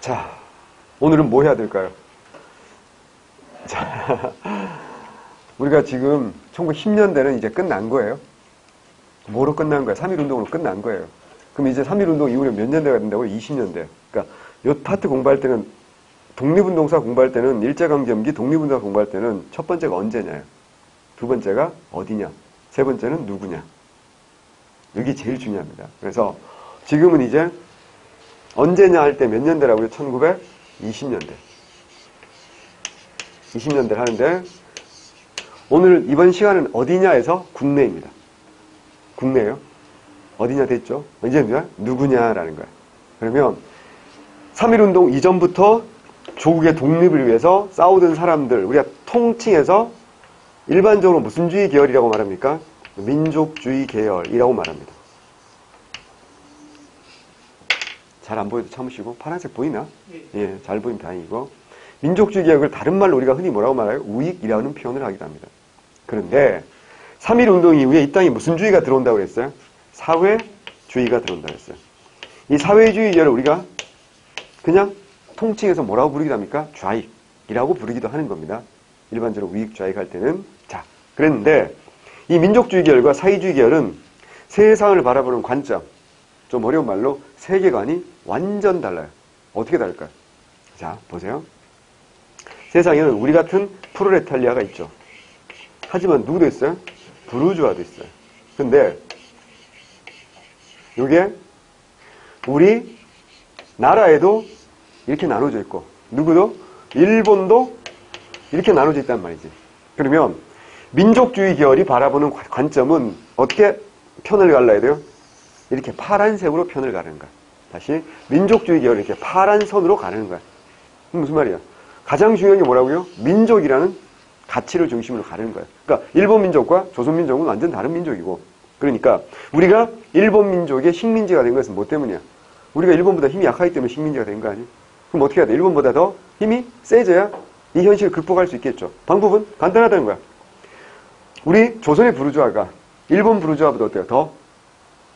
자, 오늘은 뭐 해야 될까요? 자, 우리가 지금 1910년대는 이제 끝난 거예요. 뭐로 끝난 거예요? 3.1운동으로 끝난 거예요. 그럼 이제 3.1운동 이후에 몇 년대가 된다고요? 20년대. 그러니까 요 파트 공부할 때는 독립운동사 공부할 때는 일제강점기 독립운동사 공부할 때는 첫 번째가 언제냐요. 두 번째가 어디냐. 세 번째는 누구냐. 이게 제일 중요합니다. 그래서 지금은 이제 언제냐 할 때 몇 년대라고요? 1920년대. 20년대를 하는데 오늘 이번 시간은 어디냐에서 국내입니다. 국내예요. 어디냐 됐죠? 이제 누구냐라는 거예요. 그러면 3.1운동 이전부터 조국의 독립을 위해서 싸우던 사람들 우리가 통칭해서 일반적으로 무슨 주의 계열이라고 말합니까? 민족주의 계열이라고 말합니다. 잘 안 보여도 참으시고 파란색 보이나? 예, 잘 보이면 다행이고 민족주의 계열을 다른 말로 우리가 흔히 뭐라고 말해요? 우익이라는 표현을 하기도 합니다. 그런데 3.1운동 이후에 이 땅에 무슨 주의가 들어온다고 그랬어요? 사회주의가 들어온다고 했어요. 이 사회주의 계열을 우리가 그냥 통칭해서 뭐라고 부르기도 합니까? 좌익이라고 부르기도 하는 겁니다. 일반적으로 우익 좌익 할 때는. 자, 그랬는데 이 민족주의 계열과 사회주의 계열은 세상을 바라보는 관점, 좀 어려운 말로 세계관이 완전 달라요. 어떻게 다를까요? 자, 보세요. 세상에는 우리 같은 프로레탈리아가 있죠. 하지만 누구도 있어요? 부르주아도 있어요. 근데 이게 우리 나라에도 이렇게 나눠져 있고 누구도 일본도 이렇게 나눠져 있단 말이지. 그러면 민족주의 계열이 바라보는 관점은 어떻게 편을 갈라야 돼요? 이렇게 파란색으로 편을 가르는 거야. 다시 민족주의 계열을 이렇게 파란 선으로 가르는 거야. 무슨 말이야? 가장 중요한 게 뭐라고요? 민족이라는 가치를 중심으로 가르는 거야. 그러니까 일본 민족과 조선 민족은 완전 다른 민족이고 그러니까 우리가 일본 민족의 식민지가 된 것은 뭐 때문이야? 우리가 일본보다 힘이 약하기 때문에 식민지가 된 거 아니야? 그럼 어떻게 해야 돼? 일본보다 더 힘이 세져야 이 현실을 극복할 수 있겠죠. 방법은 간단하다는 거야. 우리 조선의 부르주아가 일본 부르주아보다 어때요? 더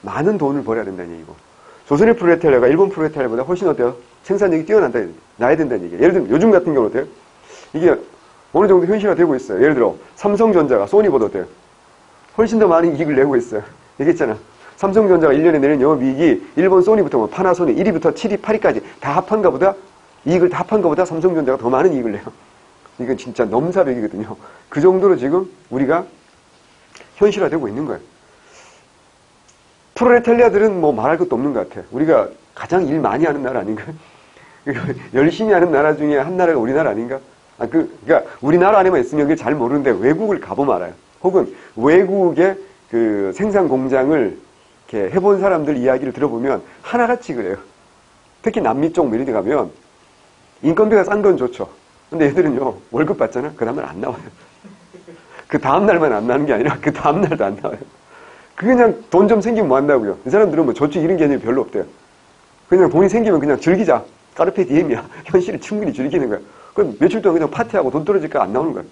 많은 돈을 벌어야 된다는 얘기고 조선의 프로레탈리아가 일본 프로레탈리아보다 훨씬 어때요? 생산력이 뛰어난다, 나야 된다는 얘기예요. 예를 들면 요즘 같은 경우는 어때요? 이게 어느 정도 현실화되고 있어요. 예를 들어 삼성전자가 소니보다 어때요? 훨씬 더 많은 이익을 내고 있어요. 얘기했잖아. 삼성전자가 1년에 내는 영업이익이 일본 소니부터 뭐 파나소닉 1위부터 7위, 8위까지 다 합한 것보다 이익을 다 합한 것보다 삼성전자가 더 많은 이익을 내요. 이건 진짜 넘사벽이거든요. 그 정도로 지금 우리가 현실화되고 있는 거예요. 프로레탈리아들은 뭐 말할 것도 없는 것 같아요. 우리가 가장 일 많이 하는 나라 아닌가? 열심히 하는 나라 중에 한 나라가 우리나라 아닌가? 그러니까 우리나라 안에만 있으면 그게 잘 모르는데 외국을 가보면 알아요. 혹은 외국의 그 생산 공장을 이렇게 해본 사람들 이야기를 들어보면 하나같이 그래요. 특히 남미 쪽 이런 데 가면 인건비가 싼 건 좋죠. 근데 얘들은요 월급 받잖아. 그 다음날 안 나와요. 그 다음날만 안 나는 게 아니라 그 다음날도 안 나와요. 그냥 돈 좀 생기면 뭐 한다고요. 이 사람들은 뭐 저축 이런 개념이 별로 없대요. 그냥 돈이 생기면 그냥 즐기자. 까르페 디엠이야. 현실을 충분히 즐기는 거야. 그럼 며칠 동안 그냥 파티하고 돈 떨어질까 안 나오는 거야.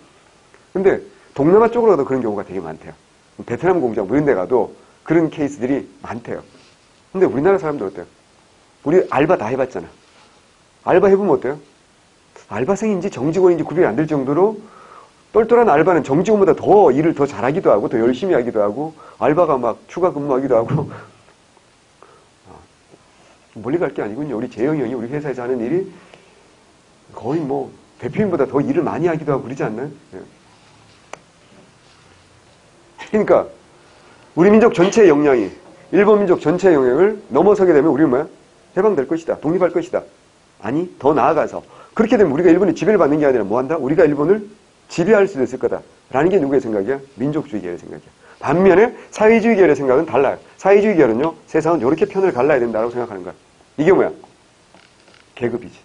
근데 동남아 쪽으로 가도 그런 경우가 되게 많대요. 베트남 공장 뭐 이런 데 가도 그런 케이스들이 많대요. 근데 우리나라 사람들 어때요? 우리 알바 다 해봤잖아. 알바 해보면 어때요? 알바생인지 정직원인지 구별이 안 될 정도로 똘똘한 알바는 정직원보다 더 일을 더 잘하기도 하고 더 열심히 하기도 하고 알바가 막 추가 근무하기도 하고 멀리 갈 게 아니군요. 우리 재영이 형이 우리 회사에서 하는 일이 거의 뭐 대표님보다 더 일을 많이 하기도 하고 그러지 않나요? 그러니까 우리 민족 전체의 역량이 일본 민족 전체의 영향을 넘어서게 되면 우리는 뭐야? 해방될 것이다. 독립할 것이다. 아니 더 나아가서 그렇게 되면 우리가 일본의 지배를 받는 게 아니라 뭐한다? 우리가 일본을 지배할 수도 있을 거다. 라는 게 누구의 생각이야? 민족주의 계열의 생각이야. 반면에 사회주의 계열의 생각은 달라요. 사회주의 계열은요. 세상은 이렇게 편을 갈라야 된다고 생각하는 거야. 이게 뭐야? 계급이지.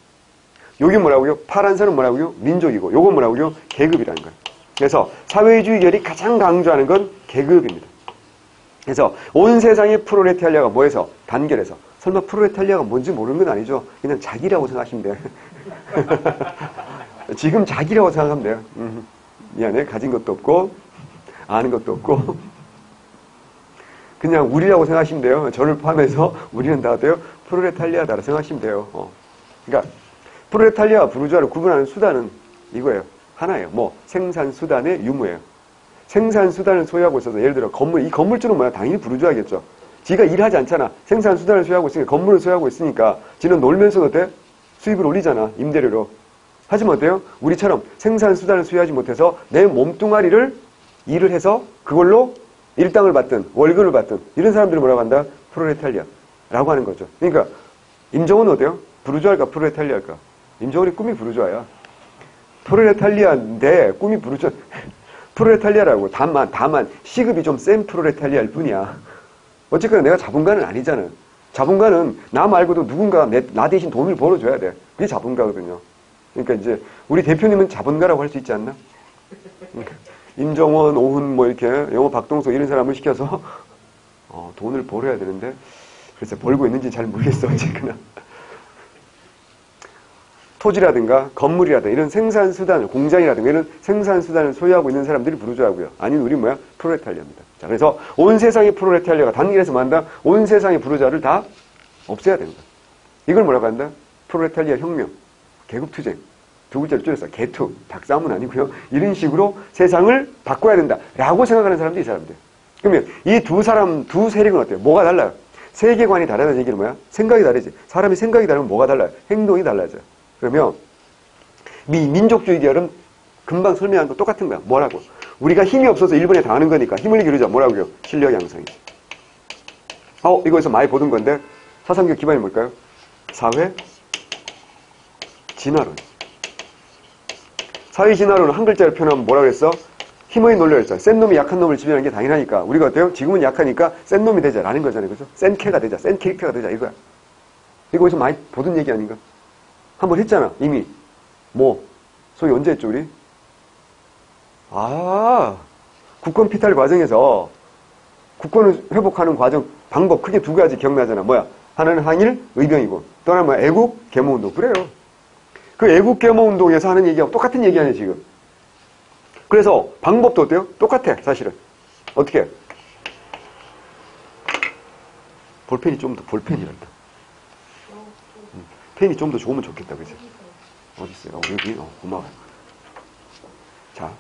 요게 뭐라고요? 파란 선은 뭐라고요? 민족이고 요건 뭐라고요? 계급이라는 거야. 그래서 사회주의 계열이 가장 강조하는 건 계급입니다. 그래서 온 세상의 프로레탈리아가 뭐해서? 단결해서. 설마 프로레탈리아가 뭔지 모르는 건 아니죠. 그냥 자기라고 생각하시면 돼요. 지금 자기라고 생각하면 돼요. 미안해. 가진 것도 없고 아는 것도 없고 그냥 우리라고 생각하시면 돼요. 저를 포함해서 우리는 다 어때요? 프로레탈리아다라고 생각하시면 돼요. 그러니까 프롤레타리아와 부르주아를 구분하는 수단은 이거예요. 하나예요. 뭐 생산수단의 유무예요. 생산수단을 소유하고 있어서 예를 들어 이 건물주는 뭐야? 당연히 부르주아겠죠. 지가 일하지 않잖아. 생산수단을 소유하고 있으니까 건물을 소유하고 있으니까 지는 놀면서도 어때? 수입을 올리잖아. 임대료로. 하지만 어때요? 우리처럼 생산수단을 소유하지 못해서 내 몸뚱아리를 일을 해서 그걸로 일당을 받든 월급을 받든 이런 사람들을 뭐라고 한다? 프롤레타리아라고 하는 거죠. 그러니까 임종원은 어때요? 부르주아일까 프롤레타리아일까? 임종원이 꿈이 부르주아야. 프롤레타리아인데 꿈이 프롤레타리아라고. 다만 시급이 좀 센 프롤레타리아일 뿐이야. 어쨌거나 내가 자본가는 아니잖아. 자본가는 나 말고도 누군가 나 대신 돈을 벌어줘야 돼. 그게 자본가거든요. 그러니까 이제 우리 대표님은 자본가라고 할 수 있지 않나? 그러니까 임정원, 오훈 뭐 이렇게 영어 박동석 이런 사람을 시켜서 돈을 벌어야 되는데 글쎄 벌고 있는지 잘 모르겠어. 어쨌거나 토지라든가 건물이라든가 이런 생산수단, 공장이라든가 이런 생산수단을 소유하고 있는 사람들이 부르주아고요. 아니면 우리 뭐야? 프롤레타리아입니다. 자, 그래서 온 세상의 프롤레타리아가 단일해서 만다 온 세상의 부르주아를 다 없애야 된다. 이걸 뭐라고 한다? 프롤레타리아 혁명, 계급투쟁, 두 글자를 줄여서 개투, 닭싸움은 아니고요. 이런 식으로 세상을 바꿔야 된다라고 생각하는 사람들이 이 사람들. 그러면 이 두 세력은 어때요? 뭐가 달라요? 세계관이 다르다는 얘기는 뭐야? 생각이 다르지. 사람이 생각이 다르면 뭐가 달라요? 행동이 달라져요. 그러면 민족주의 계열은 금방 설명한 거 똑같은 거야. 뭐라고? 우리가 힘이 없어서 일본에 당하는 거니까 힘을 기르자. 뭐라고요? 실력 양성이지. 이거에서 많이 보던 건데 사상적 기반이 뭘까요? 사회 진화론. 사회 진화론은 한 글자로 표현하면 뭐라고 그랬어? 힘의 논리를 했잖아. 센 놈이 약한 놈을 지배하는 게 당연하니까 우리가 어때요? 지금은 약하니까 센 놈이 되자라는 거잖아요. 그죠? 센 캐가 되자. 센 캐릭터가 되자. 이거야. 이거 어디서 많이 보던 얘기 아닌가? 한번 했잖아. 이미. 소위 언제 했죠 우리? 국권 피탈 과정에서 국권을 회복하는 과정 방법 크게 두 가지 기억나잖아. 뭐야? 하나는 항일 의병이고 또 하나는 뭐야? 애국 계모운동. 그래요. 그 애국 계모운동에서 하는 얘기하고 똑같은 얘기 아니에요 지금. 그래서 방법도 어때요? 똑같아 사실은. 어떻게? 볼펜이 좀 더 볼펜이란다. 펜이 좀 더 좋으면 좋겠다, 그치? 어딨어요? 여기? 고마워요. 자,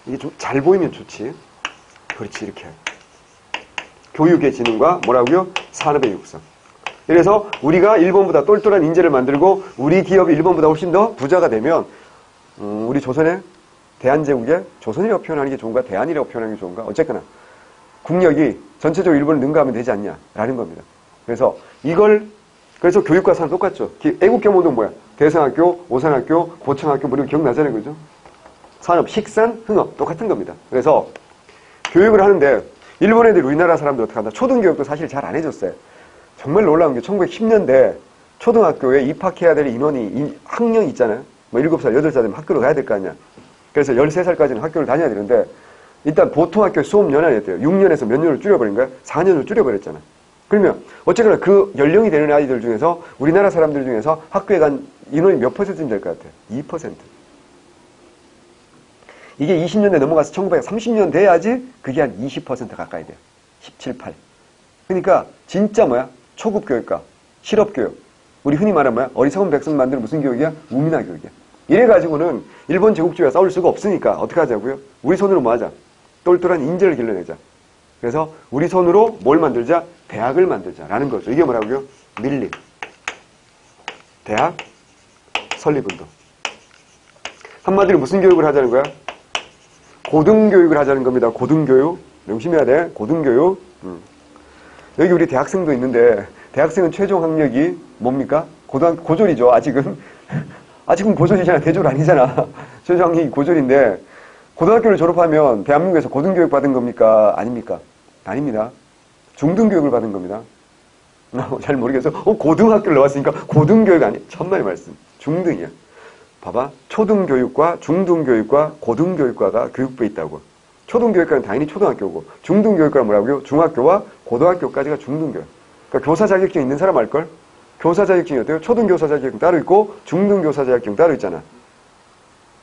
이게 좀 잘 보이면 좋지. 그렇지, 이렇게. 교육의 진흥과 뭐라고요? 산업의 육성. 그래서 우리가 일본보다 똘똘한 인재를 만들고 우리 기업이 일본보다 훨씬 더 부자가 되면 우리 조선의 대한제국의 조선이라고 표현하는 게 좋은가? 대한이라고 표현하는 게 좋은가? 어쨌거나 국력이 전체적으로 일본을 능가하면 되지 않냐라는 겁니다. 그래서 교육과 산업 똑같죠. 애국계모운동 뭐야? 대성학교, 오산학교, 고창학교 뭐 이런 거 기억나잖아요. 그죠? 산업, 식산, 흥업 똑같은 겁니다. 그래서 교육을 하는데 일본 애들 우리나라 사람들 어떻게 한다? 초등교육도 사실 잘 안 해줬어요. 정말 놀라운 게 1910년대 초등학교에 입학해야 될 인원이 학령이 있잖아요. 7살, 8살 되면 학교를 가야 될 거 아니야. 그래서 13살까지는 학교를 다녀야 되는데 일단 보통 학교 수업 연한이었대요. 6년에서 몇 년을 줄여버린 거야? 4년을 줄여버렸잖아. 그러면 어쨌거나 그 연령이 되는 아이들 중에서 우리나라 사람들 중에서 학교에 간 인원이 몇 퍼센트쯤 될 것 같아요? 2%. 이게 20년대 넘어가서 1930년 돼야지 그게 한 20% 가까이 돼요. 17, 8. 그러니까 진짜 뭐야? 초급 교육과 실업 교육. 우리 흔히 말하면 뭐야? 어리석은 백성 만드는 무슨 교육이야? 우민화 교육이야. 이래가지고는 일본 제국주의와 싸울 수가 없으니까 어떻게 하자고요? 우리 손으로 뭐 하자? 똘똘한 인재를 길러내자. 그래서 우리 손으로 뭘 만들자? 대학을 만들자라는 거죠. 이게 뭐라고요? 밀림. 대학 설립운동. 한마디로 무슨 교육을 하자는 거야? 고등교육을 하자는 겁니다. 고등교육. 명심해야 돼. 고등교육. 여기 우리 대학생도 있는데 대학생은 최종 학력이 뭡니까? 고졸이죠. 아직은 고졸이잖아. 대졸 아니잖아. 최종 학력이 고졸인데 고등학교를 졸업하면 대한민국에서 고등교육 받은 겁니까? 아닙니까? 아닙니다. 중등교육을 받은 겁니다. 잘 모르겠어. 고등학교를 나왔으니까 고등교육 아니? 천만의 말씀. 중등이야. 봐봐. 초등교육과 중등교육과 고등교육과가 교육부에 있다고. 초등교육과는 당연히 초등학교고 중등교육과는 뭐라고요? 중학교와 고등학교까지가 중등교육. 그러니까 교사 자격증 있는 사람 알걸? 교사 자격증이 어때요? 초등교사 자격증 따로 있고 중등교사 자격증 따로 있잖아.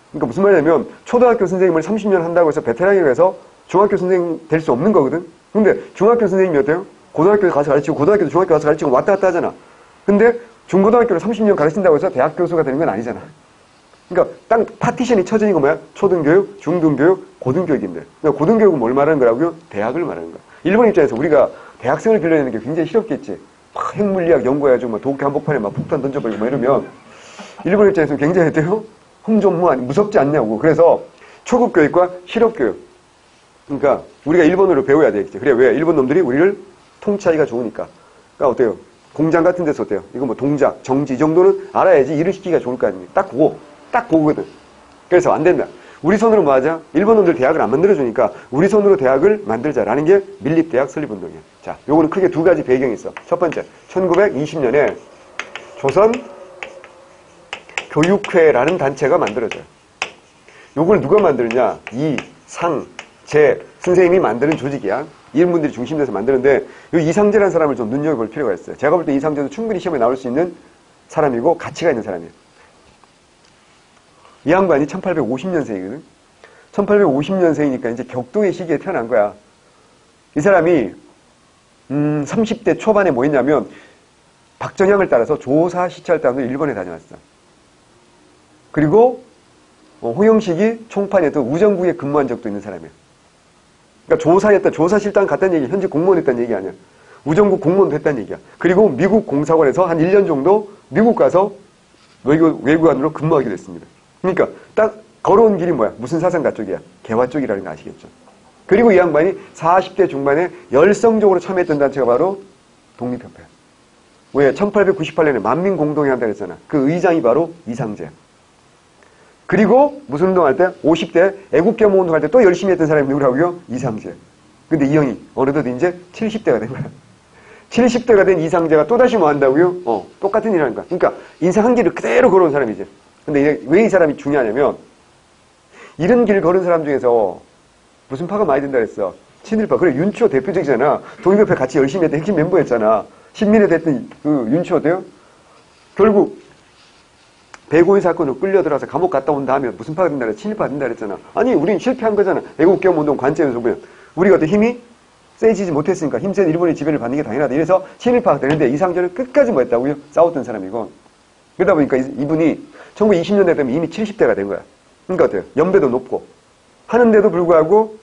그러니까 무슨 말이냐면 초등학교 선생님을 30년 한다고 해서 베테랑이라고 해서 중학교 선생님 될 수 없는 거거든. 근데 중학교 선생님이 어때요? 고등학교에 가서 가르치고 고등학교도 중학교 가서 가르치고 왔다 갔다 하잖아. 근데 중고등학교를 30년 가르친다고 해서 대학 교수가 되는 건 아니잖아. 그러니까 딱 파티션이 쳐진 거 뭐야? 초등교육, 중등교육, 고등교육인데. 그러니까 고등교육은 뭘 말하는 거라고요? 대학을 말하는 거야. 일본 입장에서 우리가 대학생을 길러내는 게 굉장히 싫었겠지. 막 핵물리학 연구해가지고 막 도쿄 한복판에 막 폭탄 던져버리고 막 이러면 일본 입장에서 굉장히 어때요? 홈존무 무섭지 않냐고. 그래서 초급 교육과 실업 교육. 그러니까 우리가 일본어를 배워야 되겠지. 그래 왜? 일본 놈들이 우리를 통치하기가 좋으니까. 그러니까 어때요? 공장 같은 데서 어때요? 이거 뭐 동작, 정지 이 정도는 알아야지 일을 시키기가 좋을 거 아닙니까? 딱 그거. 딱 그거거든. 그래서 안 된다. 우리 손으로 뭐 하자? 일본 놈들 대학을 안 만들어주니까 우리 손으로 대학을 만들자라는 게 밀립대학 설립운동이야. 자, 요거는 크게 두 가지 배경이 있어. 첫 번째, 1920년에 조선 교육회라는 단체가 만들어져요. 요걸 누가 만들냐? 이, 상, 제 선생님이 만드는 조직이야. 이런 분들이 중심돼서 만드는데 요 이상재라는 사람을 좀 눈여겨볼 필요가 있어요. 제가 볼 때 이상재도 충분히 시험에 나올 수 있는 사람이고 가치가 있는 사람이에요. 이 양반이 1850년생이거든. 1850년생이니까 이제 격동의 시기에 태어난 거야. 이 사람이 30대 초반에 뭐 했냐면 박정향을 따라서 조사 시찰 따라서 일본에 다녀왔어. 그리고 홍영식이 총판에도 우정국에 근무한 적도 있는 사람이야. 그러니까 조사했다, 조사실장 갔다는 얘기, 현직 공무원 했다는 얘기 아니야. 우정국 공무원도 했다는 얘기야. 그리고 미국 공사관에서 한 1년 정도 미국 가서 외교관으로 근무하기도 했습니다. 그러니까 딱 걸어온 길이 뭐야? 무슨 사상가 쪽이야? 개화 쪽이라는 거 아시겠죠? 그리고 이 양반이 40대 중반에 열성적으로 참여했던 단체가 바로 독립협회야. 왜? 1898년에 만민공동회 한다고 했잖아. 그 의장이 바로 이상재야. 그리고 무슨 운동할 때? 50대 애국겸 운동할 때 또 열심히 했던 사람이 누구라고요? 이상재. 근데 이 형이 어느덧 이제 70대가 된 거야. 70대가 된 이상재가 또다시 뭐 한다고요? 똑같은 일을 하는 거야. 그러니까 인생 한 길을 그대로 걸어온 사람이지. 근데 왜 이 사람이 중요하냐면 이런 길 걸은 사람 중에서 무슨 파가 많이 된다 그랬어? 친일파. 그래, 윤치호 대표적이잖아. 독립협회 같이 열심히 했던 핵심 멤버였잖아. 신민회 됐던 그 윤치호도요? 결국 배고인 사건으로 끌려들어서 감옥 갔다 온 다음에 무슨 파가 된다 그랬어? 친일파 된다 그랬잖아. 아니, 우린 실패한 거잖아. 애국겸운동 관점에서 보면. 우리가 또 힘이 세지지 못했으니까 힘센 일본의 지배를 받는 게 당연하다. 이래서 친일파가 되는데 이상재는 끝까지 뭐 했다고요? 싸웠던 사람이고. 그러다 보니까 이분이 1920년대 되면 이미 70대가 된 거야. 그러니까 어때요? 연배도 높고. 하는데도 불구하고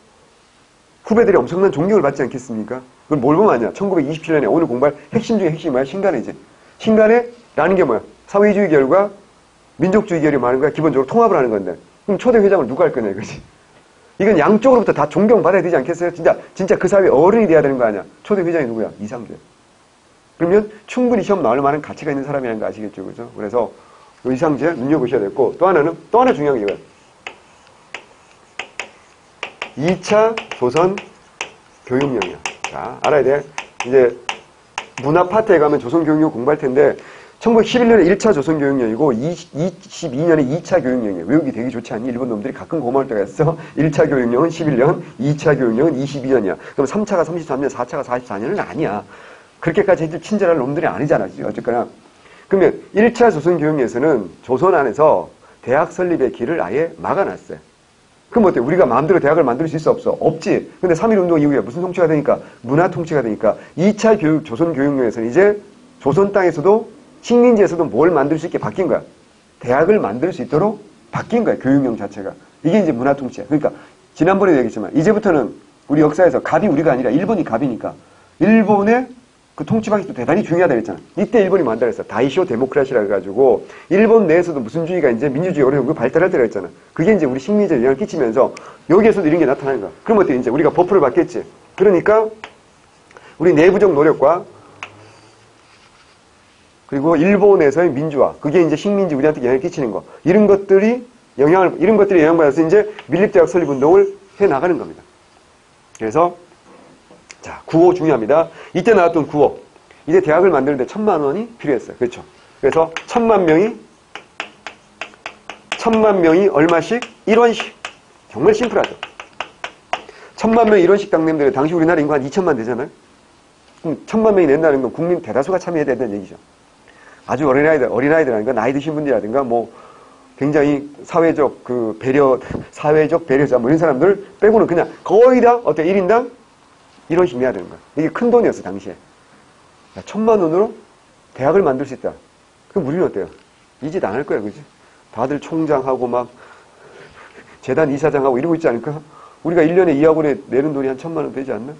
후배들이 엄청난 존경을 받지 않겠습니까? 그걸 뭘 보면 아냐? 1927년에 오늘 공부할 핵심 중에 핵심이 뭐야? 신간회지. 신간회라는 게 뭐야? 사회주의 계열과 민족주의 계열이 많은 거야. 기본적으로 통합을 하는 건데. 그럼 초대 회장을 누가 할 거냐 이거지. 이건 양쪽으로부터 다 존경받아야 되지 않겠어요? 진짜 그 사회 어른이 돼야 되는 거 아니야? 초대 회장이 누구야? 이상재. 그러면 충분히 시험 나올 만한 가치가 있는 사람이라는 거 아시겠죠? 그죠? 그래서 이상재 눈여보셔야 됐고, 또 하나 중요한 게 이거야. 2차 조선 교육령이야. 자, 알아야 돼. 이제 문화 파트에 가면 조선 교육령 공부할 텐데 1911년에 1차 조선 교육령이고 22년에 2차 교육령이에요. 외우기 되게 좋지 않니? 일본 놈들이 가끔 고마울 때가 있어. 1차 교육령은 11년, 2차 교육령은 22년이야. 그럼 3차가 33년, 4차가 44년은 아니야. 그렇게까지 친절할 놈들이 아니잖아. 어쨌거나. 그러면 1차 조선 교육령에서는 조선 안에서 대학 설립의 길을 아예 막아놨어요. 그럼 어때? 우리가 마음대로 대학을 만들 수 있어 없어? 없지. 근데 3.1운동 이후에 무슨 통치가 되니까? 문화 통치가 되니까 2차 조선 교육령에서는 이제 조선 땅에서도 식민지에서도 뭘 만들 수 있게 바뀐 거야. 대학을 만들 수 있도록 바뀐 거야. 교육령 자체가. 이게 이제 문화 통치야. 그러니까 지난번에도 얘기했지만 이제부터는 우리 역사에서 갑이 우리가 아니라 일본이 갑이니까 일본의 그 통치 방식도 대단히 중요하다 그랬잖아. 이때 일본이 만들어 했어. 다이쇼 데모크라시라 해가지고 일본 내에서도 무슨 주의가 이제 민주주의 어느 정도 발달할 때가 있잖아. 그게 이제 우리 식민지에 영향을 끼치면서 여기에서도 이런 게 나타나는 거야. 그럼 어때? 이제 우리가 버프를 받겠지. 그러니까 우리 내부적 노력과 그리고 일본에서의 민주화, 그게 이제 식민지 우리한테 영향을 끼치는 거. 이런 것들이 영향받아서 이제 밀립대학 설립운동을 해 나가는 겁니다. 그래서 자, 구호 중요합니다. 이때 나왔던 구호. 이제 대학을 만드는데 1,000만 원이 필요했어요. 그렇죠? 그래서 1,000만 명이 얼마씩? 1원씩. 정말 심플하죠. 1,000만 명 1원씩 딱 내면 당시 우리나라 인구 한 2천만 되잖아요. 그럼 1,000만 명이 낸다는 건 국민 대다수가 참여해야 된다는 얘기죠. 아주 어린아이들이라든가 나이 드신 분들이라든가 뭐 굉장히 사회적 배려자 뭐 이런 사람들 빼고는 그냥 거의 다 어때? 1인당 1원씩 내야 되는 거야. 이게 큰 돈이었어, 당시에. 1,000만 원으로 대학을 만들 수 있다. 그럼 우리는 어때요? 이 짓 안 할 거야, 그지? 다들 총장하고 막 재단 이사장하고 이러고 있지 않을까? 우리가 1년에 이 학원에 내는 돈이 한 1,000만 원 되지 않나?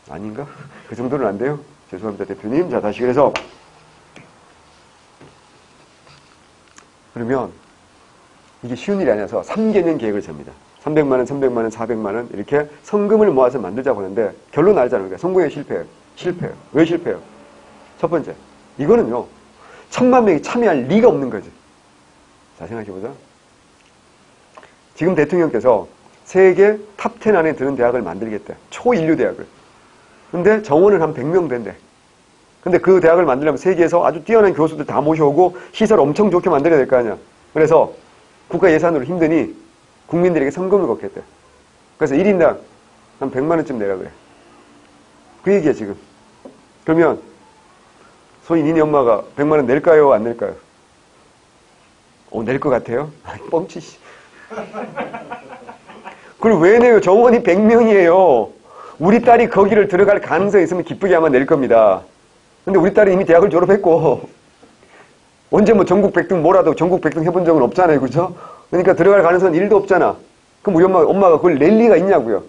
아닌가? 그 정도는 안 돼요? 죄송합니다, 대표님. 자, 다시 그래서 그러면 이게 쉬운 일이 아니라서 3개년 계획을 셉니다. 300만 원, 300만 원, 400만 원 이렇게 성금을 모아서 만들자고 하는데 결론 알잖아요. 그러니까 성공에 실패해요. 실패해요. 왜 실패해요? 첫 번째, 이거는요. 1,000만 명이 참여할 리가 없는 거지. 자, 생각해보자. 지금 대통령께서 세계 탑 10 안에 드는 대학을 만들겠대. 초인류 대학을. 근데 정원은 한 100명 된대. 근데 그 대학을 만들려면 세계에서 아주 뛰어난 교수들 다 모셔오고 시설 엄청 좋게 만들어야 될 거 아니야. 그래서 국가 예산으로 힘드니 국민들에게 성금을 걷겠대. 그래서 1인당 한 100만 원쯤 내라 그래. 그 얘기야 지금. 그러면 소위 니네 엄마가 100만 원 낼까요? 안 낼까요? 낼 것 같아요? 뻥치시. 그걸 왜 내요? 정원이 100명이에요. 우리 딸이 거기를 들어갈 가능성이 있으면 기쁘게 아마 낼 겁니다. 근데 우리 딸이 이미 대학을 졸업했고 언제 뭐 전국 100등 뭐라도 전국 100등 해본 적은 없잖아요. 그죠? 그러니까 들어갈 가능성은 1도 없잖아. 그럼 우리 엄마가 그걸 낼 리가 있냐고요.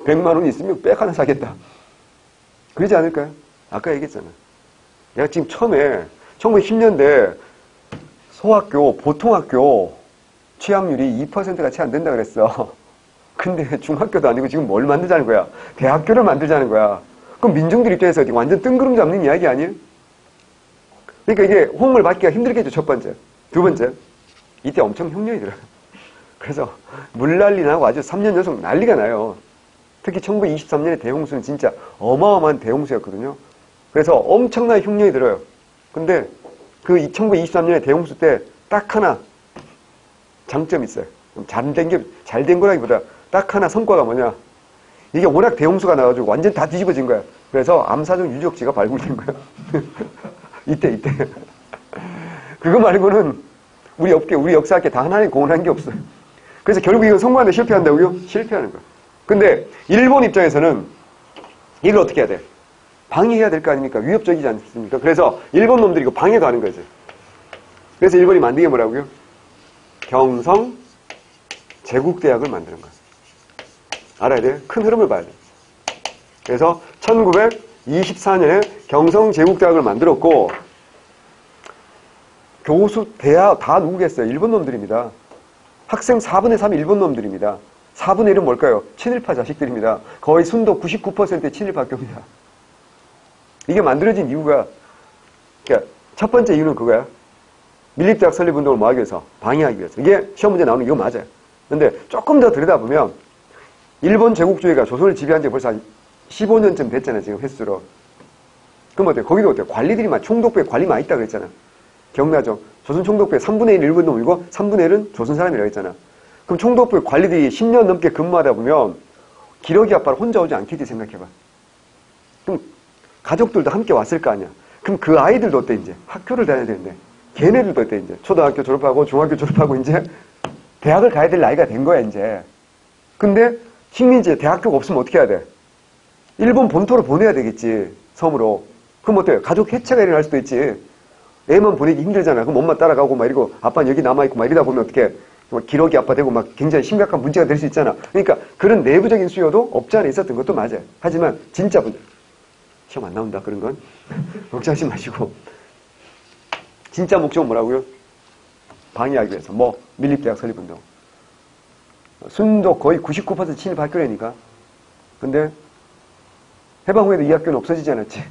100만 원 있으면 백 하나 사겠다. 그러지 않을까요? 아까 얘기했잖아. 내가 지금 처음에 1910년대 소학교, 보통학교 취업률이 2%가 채 안 된다 그랬어. 근데 중학교도 아니고 지금 뭘 만들자는 거야? 대학교를 만들자는 거야. 그럼 민중들 입장에서 완전 뜬구름 잡는 이야기 아니에요? 그러니까 이게 호응을 받기가 힘들겠죠, 첫 번째. 두 번째, 이때 엄청 흉년이 들어요. 그래서 물난리 나고 아주 3년 연속 난리가 나요. 특히 1923년의 대홍수는 진짜 어마어마한 대홍수였거든요. 그래서 엄청난 흉년이 들어요. 근데 그 1923년의 대홍수 때 딱 하나 장점이 있어요. 잘 된 거라기보다 딱 하나 성과가 뭐냐. 이게 워낙 대홍수가 나가지고 완전 다 뒤집어진 거야. 그래서 암사적 유적지가 발굴된 거야. 이때. 그거 말고는 우리 업계, 우리 역사학계 단 하나의 공헌한 게 없어요. 그래서 결국 이거 성공하는데 실패한다고요? 실패하는 거야. 근데 일본 입장에서는 이걸 어떻게 해야 돼? 방해해야 될 거 아닙니까? 위협적이지 않습니까? 그래서 일본 놈들이 이거 방해도 하는 거지. 그래서 일본이 만든 게 뭐라고요? 경성 제국대학을 만드는 거야. 알아야 돼요? 큰 흐름을 봐야 돼. 그래서 1924년에 경성 제국대학을 만들었고 교수, 대학 다 누구겠어요? 일본 놈들입니다. 학생 4분의 3이 일본 놈들입니다. 4분의 1은 뭘까요? 친일파 자식들입니다. 거의 순도 99%의 친일파 학교입니다. 이게 만들어진 이유가, 그러니까 첫 번째 이유는 그거야. 밀립대학 설립운동을 뭐 하기 위해서? 방해하기 위해서. 이게 시험 문제 나오는 게 이거 맞아요. 근데 조금 더 들여다보면 일본 제국주의가 조선을 지배한 지 벌써 한 15년쯤 됐잖아요. 지금 횟수로. 그럼 어때요? 거기도 어때요? 관리들이 총독부에 관리 많이 있다 그랬잖아. 기억나죠? 조선 총독부에 3분의 1 일본 놈이고 3분의 1은 조선 사람이라고 했잖아. 그럼 총독부에 관리들이 10년 넘게 근무하다 보면 기러기 아빠를 혼자 오지 않겠지 생각해봐. 그럼 가족들도 함께 왔을 거 아니야. 그럼 그 아이들도 어때 이제? 학교를 다녀야 되는데 걔네들도 어때 이제? 초등학교 졸업하고 중학교 졸업하고 이제 대학을 가야 될 나이가 된 거야 이제. 근데 식민지에 대학교가 없으면 어떻게 해야 돼? 일본 본토로 보내야 되겠지. 섬으로. 그럼 어때요? 가족 해체가 일어날 수도 있지. 애만 보내기 힘들잖아. 그럼 엄마 따라가고 막 이러고 아빠는 여기 남아있고 막 이러다 보면 어떻게 기러기 아빠 되고 막 굉장히 심각한 문제가 될 수 있잖아. 그러니까 그런 내부적인 수요도 없지 않아 있었던 것도 맞아요. 하지만 진짜 시험 안 나온다 그런 건 걱정하지 마시고 진짜 목적은 뭐라고요? 방해하기 위해서. 뭐 밀립대학 설립운동. 순도 거의 99% 친일파 학교라니까. 근데 해방 후에도 이 학교는 없어지지 않았지.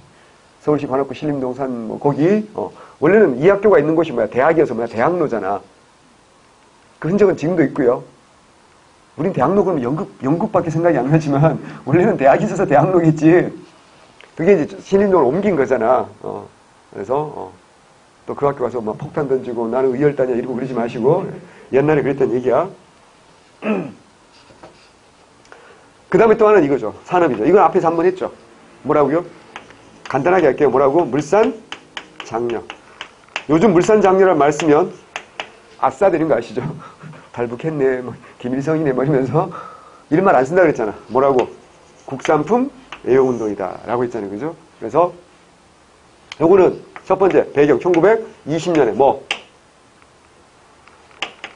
서울시 관악구 신림동산 뭐 거기 원래는 이 학교가 있는 곳이 뭐야? 대학이어서 뭐야? 대학로잖아. 그 흔적은 지금도 있고요. 우린 대학로 그러면 연극밖에 생각이 안 나지만 원래는 대학이 있어서 대학로겠지. 그게 이제 신림동을 옮긴 거잖아. 그래서 또 그 학교 가서 막 폭탄 던지고 나는 의열단이야 이러고 그러지 마시고 옛날에 그랬던 얘기야. 그 다음에 또 하나는 이거죠. 산업이죠. 이건 앞에서 한번 했죠. 뭐라고요? 간단하게 할게요. 뭐라고? 물산장려. 요즘 물산장려란 말 쓰면 아싸 되는 거 아시죠? 달북했네, 뭐 김일성이네, 뭐 이러면서 이런 말 안 쓴다 그랬잖아. 뭐라고? 국산품 애용운동이다 라고 했잖아요. 그죠? 그래서 요거는 첫 번째, 배경. 1920년에 뭐?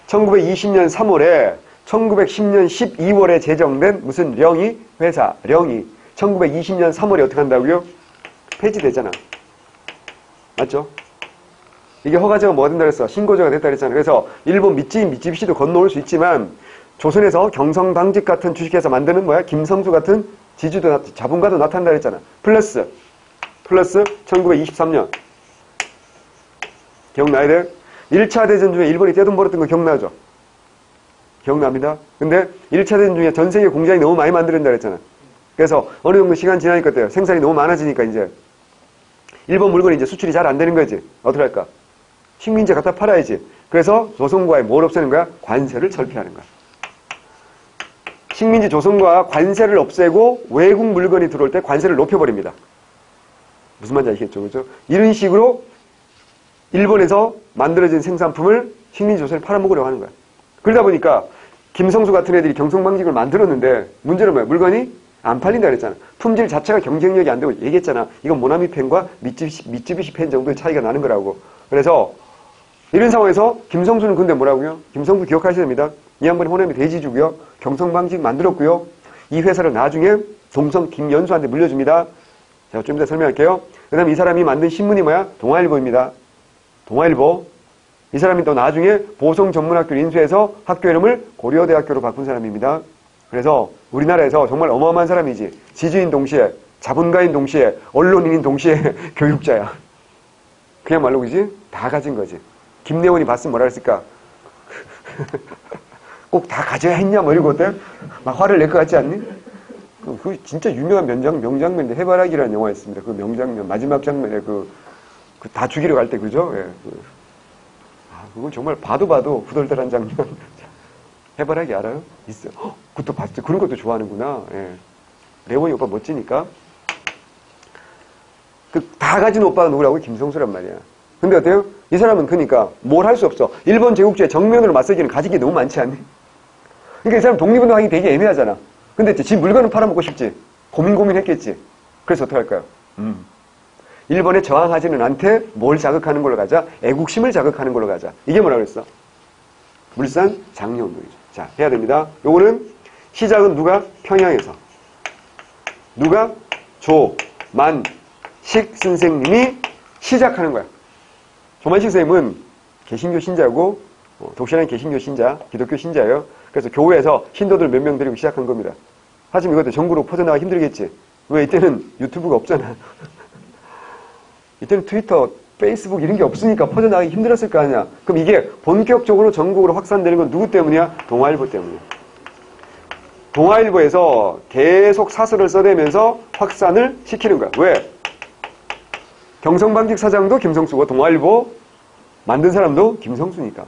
1920년 3월에 1910년 12월에 제정된 무슨 령이 회사, 령이 1920년 3월에 어떻게 한다고요? 폐지되잖아. 맞죠? 이게 허가제가 뭐가 된다 그랬어? 신고제가 됐다 그랬잖아. 그래서 일본 미쯔비시도 건너올 수 있지만 조선에서 경성방직 같은 주식회사 만드는 뭐야? 김성수 같은 지주도 자본가도 나타난다 그랬잖아. 플러스 1923년 기억나야 돼? 1차 대전 중에 일본이 떼돈 벌었던 거 기억나죠? 기억납니다. 근데 1차 대전 중에 전 세계 공장이 너무 많이 만들어진다 그랬잖아. 그래서 어느 정도 시간 지나니까 어때요? 생산이 너무 많아지니까 이제 일본 물건이 이제 수출이 잘 안 되는 거지. 어떻게 할까? 식민지 갖다 팔아야지. 그래서 조선과에 뭘 없애는 거야? 관세를 철폐하는 거야. 식민지 조선과 관세를 없애고 외국 물건이 들어올 때 관세를 높여버립니다. 무슨 말인지 아시겠죠? 그죠? 이런 식으로 일본에서 만들어진 생산품을 식민지 조선에 팔아먹으려고 하는 거야. 그러다 보니까 김성수 같은 애들이 경성방직을 만들었는데 문제는 뭐야? 물건이 안 팔린다 그랬잖아. 품질 자체가 경쟁력이 안 되고 얘기했잖아. 이건 모나미 펜과 미쯔비시 펜 정도의 차이가 나는 거라고. 그래서 이런 상황에서 김성수는 근데 뭐라고요? 김성수 기억하셔야 됩니다. 이 양반이 호남이 대지주고요. 경성방직 만들었고요. 이 회사를 나중에 동성 김연수한테 물려줍니다. 제가 좀 이따 설명할게요. 그 다음에 이 사람이 만든 신문이 뭐야? 동아일보입니다. 동아일보. 이 사람이 또 나중에 보성전문학교를 인수해서 학교 이름을 고려대학교로 바꾼 사람입니다. 그래서 우리나라에서 정말 어마어마한 사람이지. 지주인 동시에, 자본가인 동시에, 언론인인 동시에 교육자야. 그야말로 그지? 다 가진 거지. 김내원이 봤으면 뭐라 했을까? 꼭 다 가져야 했냐? 뭐 이러고 어때? 막 화를 낼 것 같지 않니? 그 진짜 유명한 명장면인데 해바라기라는 영화가 있습니다. 그 명장면, 마지막 장면에 그 다 죽이러 갈 때 그죠? 예, 그건 정말 봐도 후덜덜한 장면. 해바라기 알아요? 있어요. 그것도 봤어요. 그런 것도 좋아하는구나. 예. 레원이 오빠 멋지니까. 다 가진 오빠가 누구라고? 김성수란 말이야. 근데 어때요? 이 사람은 그러니까 뭘 할 수 없어. 일본 제국주의 정면으로 맞서기는 가진 게 너무 많지 않니? 그러니까 이 사람 독립운동하기 되게 애매하잖아. 근데 지 물건은 팔아먹고 싶지. 고민했겠지. 그래서 어떻게 할까요? 일본에 저항하지는 않되 뭘 자극하는 걸로 가자? 애국심을 자극하는 걸로 가자. 이게 뭐라고 그랬어? 물산 장려운동이죠. 자, 해야 됩니다. 요거는 시작은 누가? 평양에서. 누가? 조만식 선생님이 시작하는 거야. 조만식 선생님은 개신교 신자고 독실한 개신교 신자, 기독교 신자예요. 그래서 교회에서 신도들 몇 명 데리고 시작한 겁니다. 하지만 이것도 전국으로 퍼져나가기 힘들겠지. 왜? 이때는 유튜브가 없잖아. 이때는 트위터, 페이스북 이런 게 없으니까 퍼져나가기 힘들었을 거 아니야. 그럼 이게 본격적으로 전국으로 확산되는 건 누구 때문이야? 동아일보 때문이야. 동아일보에서 계속 사설을 써대면서 확산을 시키는 거야. 왜? 경성방직 사장도 김성수고 동아일보 만든 사람도 김성수니까.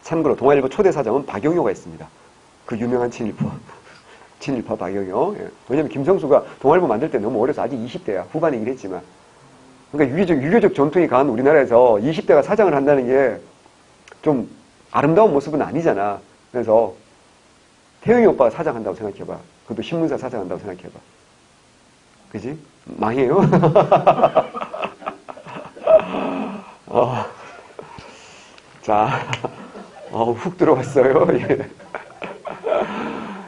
참고로 동아일보 초대 사장은 박영효가 있습니다. 그 유명한 친일파 박영효. 예. 왜냐면 김성수가 동아일보 만들 때 너무 어려서 아직 20대야. 후반에 일했지만. 그러니까 유교적 전통이 강한 우리나라에서 20대가 사장을 한다는 게 좀 아름다운 모습은 아니잖아. 그래서 태영이 오빠가 사장한다고 생각해봐. 그것도 신문사 사장한다고 생각해봐. 그지? 망해요? 자, 훅 들어왔어요. 예.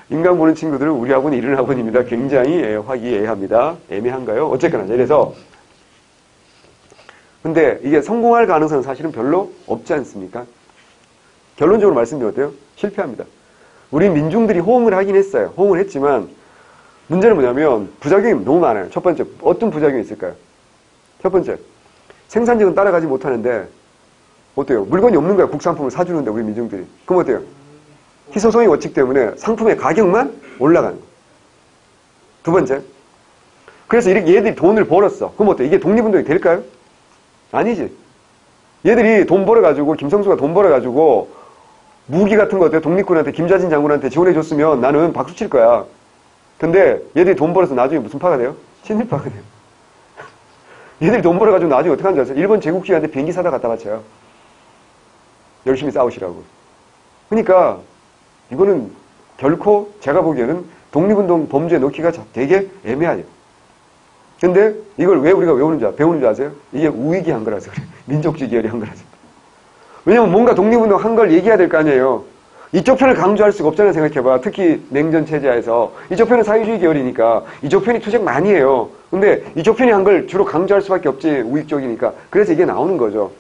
인강 보는 친구들은 우리 학원이 이런 학원입니다. 굉장히 화기애애합니다. 애매한가요? 어쨌거나. 그래서 근데 이게 성공할 가능성은 사실은 별로 없지 않습니까? 결론적으로 말씀드리면 어때요? 실패합니다. 우리 민중들이 호응을 하긴 했어요. 호응을 했지만 문제는 뭐냐면 부작용이 너무 많아요. 첫 번째, 어떤 부작용이 있을까요? 첫 번째, 생산력은 따라가지 못하는데 어때요? 물건이 없는 거야. 국산품을 사주는데 우리 민중들이. 그럼 어때요? 희소성의 원칙 때문에 상품의 가격만 올라가는 거예요. 두 번째, 그래서 이렇게 얘들이 돈을 벌었어. 그럼 어때요? 이게 독립운동이 될까요? 아니지. 얘들이 돈 벌어가지고, 김성수가 돈 벌어가지고, 무기 같은 거 어때요? 독립군한테, 김자진 장군한테 지원해줬으면 나는 박수 칠 거야. 근데 얘들이 돈 벌어서 나중에 무슨 파가 돼요? 친일파가 돼요. 얘들이 돈 벌어가지고 나중에 어떻게 하는지 아세요? 일본 제국주의한테 비행기 사다 갖다 바쳐요. 열심히 싸우시라고. 그러니까, 이거는 결코 제가 보기에는 독립운동 범주에 넣기가 되게 애매하죠. 근데 이걸 왜 우리가 배우는 줄 아세요? 이게 우익이 한 거라서 그래. 민족주의 계열이 한 거라서. 왜냐면 뭔가 독립운동 한 걸 얘기해야 될 거 아니에요. 이쪽 편을 강조할 수가 없잖아요. 생각해봐. 특히 냉전 체제하에서. 이쪽 편은 사회주의 계열이니까 이쪽 편이 투쟁 많이 해요. 근데 이쪽 편이 한 걸 주로 강조할 수밖에 없지. 우익 쪽이니까. 그래서 이게 나오는 거죠.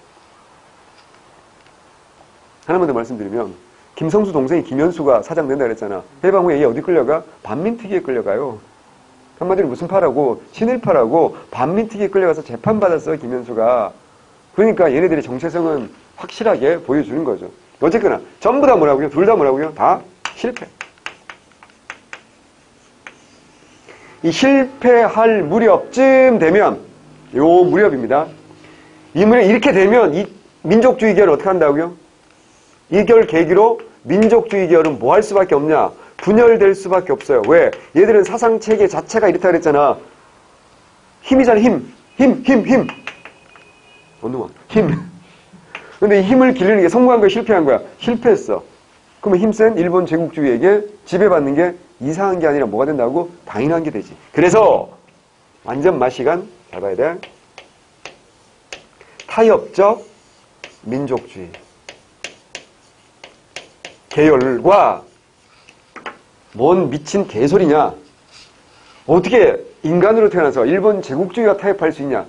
하나만 더 말씀드리면 김성수 동생이 김현수가 사장 된다 그랬잖아. 해방 후에 얘 어디 끌려가? 반민특위에 끌려가요. 한마디로 무슨 파라고? 친일파라고 반민특위에 끌려가서 재판받았어. 김현수가. 그러니까 얘네들의 정체성은 확실하게 보여주는 거죠. 어쨌거나 전부 다 뭐라고요? 둘 다 뭐라고요? 다 실패. 이 실패할 무렵쯤 되면 요 무렵입니다. 이 무렵 이렇게 되면 이 민족주의 계열을 어떻게 한다고요? 이 계열 계기로 민족주의 계열은 뭐 할 수밖에 없냐? 분열될 수밖에 없어요. 왜? 얘들은 사상체계 자체가 이렇다 그랬잖아. 힘이잖아. 힘. 원동아 힘. 근데 이 힘을 기르는 게 성공한 거야? 실패한 거야? 실패했어. 그러면 힘센 일본 제국주의에게 지배받는 게 이상한 게 아니라 뭐가 된다고? 당연한 게 되지. 그래서 완전 맛시간 잘 봐야 돼. 타협적 민족주의 계열과 뭔 미친 개소리냐. 어떻게 인간으로 태어나서 일본 제국주의와 타협할 수 있냐.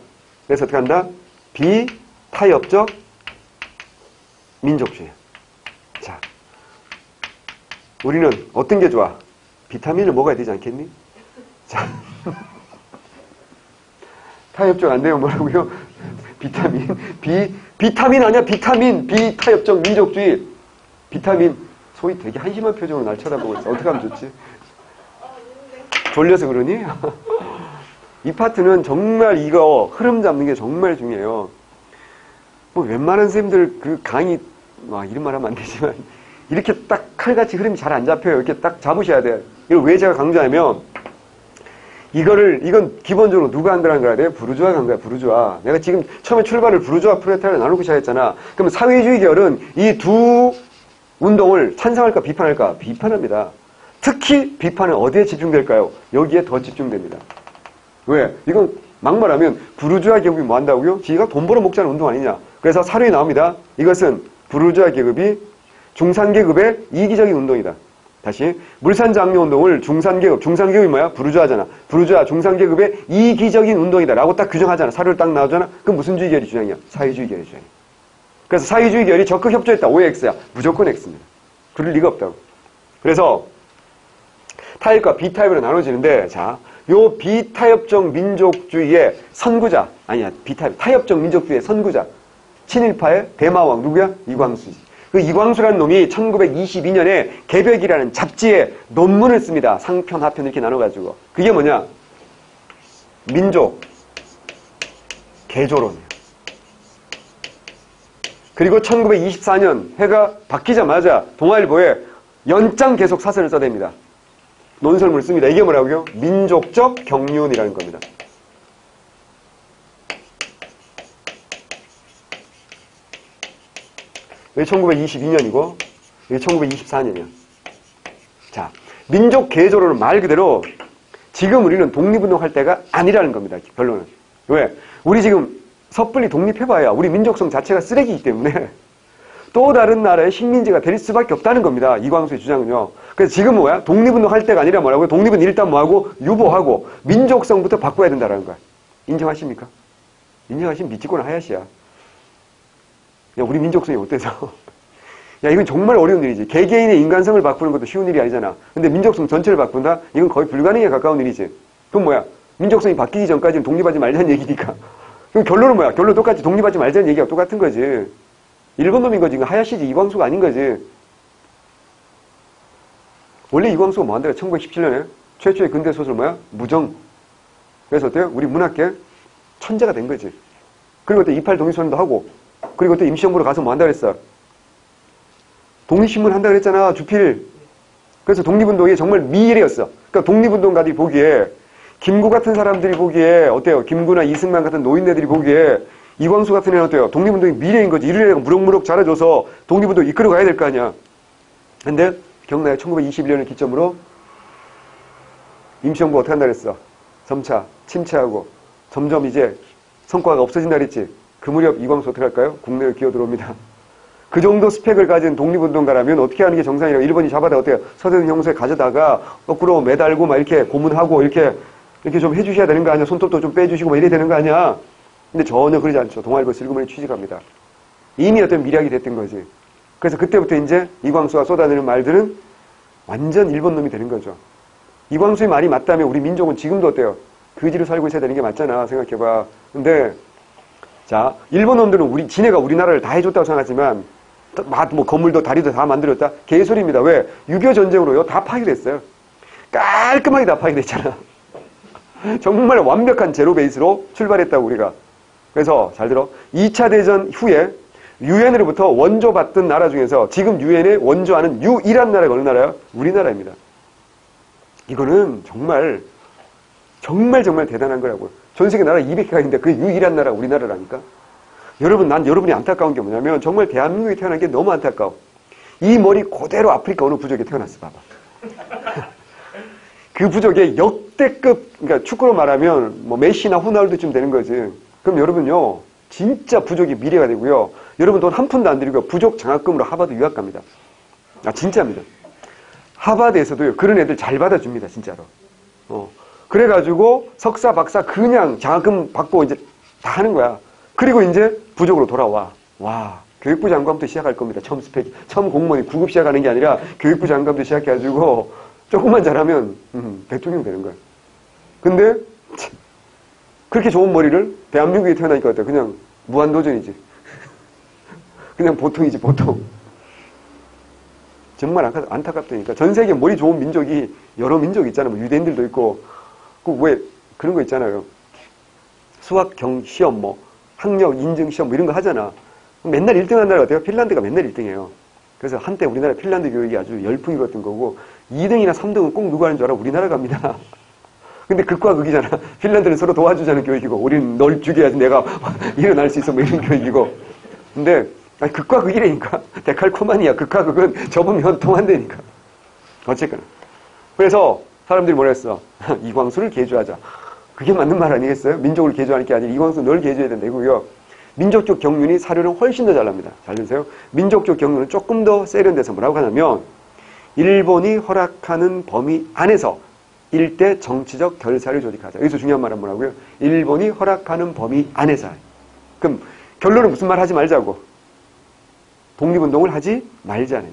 그래서 어떻게 한다? 비타협적 민족주의. 자, 우리는 어떤 게 좋아? 비타민을 먹어야 되지 않겠니? 자, 타협적 안 되면 뭐라고요? 비타민 아니야? 비타협적 민족주의. 비타민. 소위 되게 한심한 표정으로 날 쳐다보고 있어. 어떻게 하면 좋지? 졸려서 그러니? 이 파트는 정말 이거 흐름 잡는 게 정말 중요해요. 뭐 웬만한 선생님들 그 강의 이런 말 하면 안 되지만 이렇게 딱 칼같이 흐름이 잘 안 잡혀요. 이렇게 딱 잡으셔야 돼. 이걸 왜 제가 강조하냐면 이건 기본적으로 누가 한다는 거야? 내가 부르주아가 한 거야. 부르주아. 내가 지금 처음에 출발을 부르주아 프롤레타리아를 나누고 시작했잖아. 그럼 사회주의 계열은 이 두 운동을 찬성할까 비판할까? 비판합니다. 특히 비판은 어디에 집중될까요? 여기에 더 집중됩니다. 왜? 이건 막말하면 부르주아 계급이 뭐 한다고요? 지가 돈 벌어 먹자는 운동 아니냐. 그래서 사료에 나옵니다. 이것은 부르주아 계급이 중산계급의 이기적인 운동이다. 다시 물산장려 운동을 중산계급이 뭐야? 부르주아잖아. 부르주아 중산계급의 이기적인 운동이다 라고 딱 규정하잖아. 사료를 딱 나오잖아. 그럼 무슨 주의 계열이 주장이야? 사회주의 계열이 주장이야. 그래서 사회주의 계열이 적극 협조했다. 오해 X야. 무조건 X입니다. 그럴 리가 없다고. 그래서 타협과 비타협으로 나눠지는데, 자, 요 비타협적 민족주의의 선구자, 아니야, 타협적 민족주의의 선구자, 친일파의 대마왕, 누구야? 이광수지. 그 이광수라는 놈이 1922년에 개벽이라는 잡지에 논문을 씁니다. 상편, 하편 이렇게 나눠가지고. 그게 뭐냐? 민족 개조론이에요. 그리고 1924년 해가 바뀌자마자 동아일보에 연장 계속 사설을 써댑니다. 논설문을 씁니다. 이게 뭐라고요? 민족적 경륜이라는 겁니다. 이게 1922년이고 이게 1924년이야. 자, 민족 개조론은 말 그대로 지금 우리는 독립운동 할 때가 아니라는 겁니다. 결론은. 왜? 우리 지금 섣불리 독립해봐야 우리 민족성 자체가 쓰레기이기 때문에 또 다른 나라의 식민지가 될 수밖에 없다는 겁니다. 이광수의 주장은요. 그래서 지금 뭐야? 독립운동 할 때가 아니라 뭐라고요? 독립은 일단 뭐하고? 유보하고 민족성부터 바꿔야 된다는 거야. 인정하십니까? 인정하시면 미치고는 하야시야. 야, 우리 민족성이 어때서? 야, 이건 정말 어려운 일이지. 개개인의 인간성을 바꾸는 것도 쉬운 일이 아니잖아. 근데 민족성 전체를 바꾼다? 이건 거의 불가능에 가까운 일이지. 그럼 뭐야? 민족성이 바뀌기 전까지는 독립하지 말자는 얘기니까. 그럼 결론은 뭐야? 결론 똑같이 독립하지 말자는 얘기가 똑같은 거지. 일본 놈인 거지. 하야시지. 이광수가 아닌 거지. 원래 이광수가 뭐 한다고 1917년에 최초의 근대소설 뭐야? 무정. 그래서 어때요? 우리 문학계 천재가 된 거지. 그리고 또 28 독립선언도 하고 그리고 또 임시정 보러 가서 뭐 한다고 그랬어? 독립신문 한다고 그랬잖아. 주필. 그래서 독립운동이 정말 미래였어. 그러니까 독립운동가들이 보기에 김구 같은 사람들이 보기에 어때요? 김구나 이승만 같은 노인네들이 보기에 이광수 같은 애는 어때요? 독립운동이 미래인 거지. 이런 애가 무럭무럭 자라줘서 독립운동 이끌어 가야 될 거 아니야. 근데 기억나요? 1921년을 기점으로 임시정부가 어떻게 한다 그랬어? 점차 침체하고 점점 이제 성과가 없어진다 그랬지. 그 무렵 이광수 어떻게 할까요? 국내로 기어 들어옵니다. 그 정도 스펙을 가진 독립운동가라면 어떻게 하는 게 정상이라고 일본이 잡아다 어때요? 서대문 형소에 가져다가 거꾸로 매달고 막 이렇게 고문하고 이렇게 좀 해주셔야 되는 거 아니야? 손톱도 좀 빼주시고 막 이래야 되는 거 아니야? 근데 전혀 그러지 않죠. 동아일보 슬그머니 취직합니다. 이미 어떤 미략이 됐던 거지. 그래서 그때부터 이제 이광수가 쏟아내는 말들은 완전 일본 놈이 되는 거죠. 이광수의 말이 맞다면 우리 민족은 지금도 어때요? 그지로 살고 있어야 되는 게 맞잖아. 생각해봐. 근데 자, 일본 놈들은 지네가 우리나라를 다 해줬다고 생각하지만 뭐 건물도 다리도 다 만들었다? 개소리입니다. 왜? 6.25 전쟁으로요. 다 파괴됐어요. 깔끔하게 다 파괴됐잖아. 정말 완벽한 제로 베이스로 출발했다고 우리가. 그래서 잘 들어. 2차 대전 후에 유엔으로부터 원조받던 나라 중에서 지금 유엔에 원조하는 유일한 나라가 어느 나라예요? 우리나라입니다. 이거는 정말 대단한 거라고요. 전 세계 나라 200개가 있는데 그 유일한 나라가 우리나라라니까. 여러분, 난 여러분이 안타까운 게 뭐냐면 정말 대한민국에 태어난 게 너무 안타까워. 이 머리 그대로 아프리카 어느 부족에 태어났어 봐봐. 그 부족의 역대급, 그러니까 축구로 말하면 뭐 메시나 호날두쯤 되는 거지. 그럼 여러분요, 진짜 부족이 미래가 되고요. 여러분 돈 한 푼도 안 들이고 부족 장학금으로 하버드 유학 갑니다. 아, 진짜입니다. 하버드에서도요, 그런 애들 잘 받아줍니다, 진짜로. 그래가지고 석사, 박사 그냥 장학금 받고 이제 다 하는 거야. 그리고 이제 부족으로 돌아와. 와, 교육부 장관부터 시작할 겁니다. 처음 공무원이 9급 시작하는 게 아니라 교육부 장관부터 시작해가지고 조금만 잘하면 대통령 되는 거야. 근데 그렇게 좋은 머리를 대한민국에 태어나니까 어때? 그냥 무한도전이지. 그냥 보통이지, 보통. 정말 안타깝다니까. 전 세계 머리 좋은 민족이 여러 민족 있잖아요. 뭐 유대인들도 있고. 왜 그런 거 있잖아요. 수학 시험, 뭐 학력 인증 시험 뭐 이런 거 하잖아. 맨날 1등 한 나라가 어때요? 핀란드가 맨날 1등이에요. 그래서 한때 우리나라 핀란드 교육이 아주 열풍이 일었던 거고 2등이나 3등은 꼭 누가 하는 줄 알아? 우리나라 갑니다. 근데 극과 극이잖아. 핀란드는 서로 도와주자는 교육이고 우리는 널 죽여야지 내가 일어날 수 있어 뭐 이런 교육이고. 근데 극과 극이라니까. 데칼코마니아. 극과 극은 접으면 통한다니까. 어쨌거나. 그래서 사람들이 뭐라 했어? 이광수를 개조하자. 그게 맞는 말 아니겠어요? 민족을 개조하는 게 아니라 이광수 널 개조해야 된다고요. 민족적 경륜이 사료는 훨씬 더 잘 납니다. 잘 들으세요. 민족적 경륜은 조금 더 세련돼서 뭐라고 하냐면 일본이 허락하는 범위 안에서 일대 정치적 결사를 조직하자. 여기서 중요한 말은 뭐라고요? 일본이 허락하는 범위 안에서. 그럼 결론은 무슨 말 하지 말자고? 독립운동을 하지 말자느냐.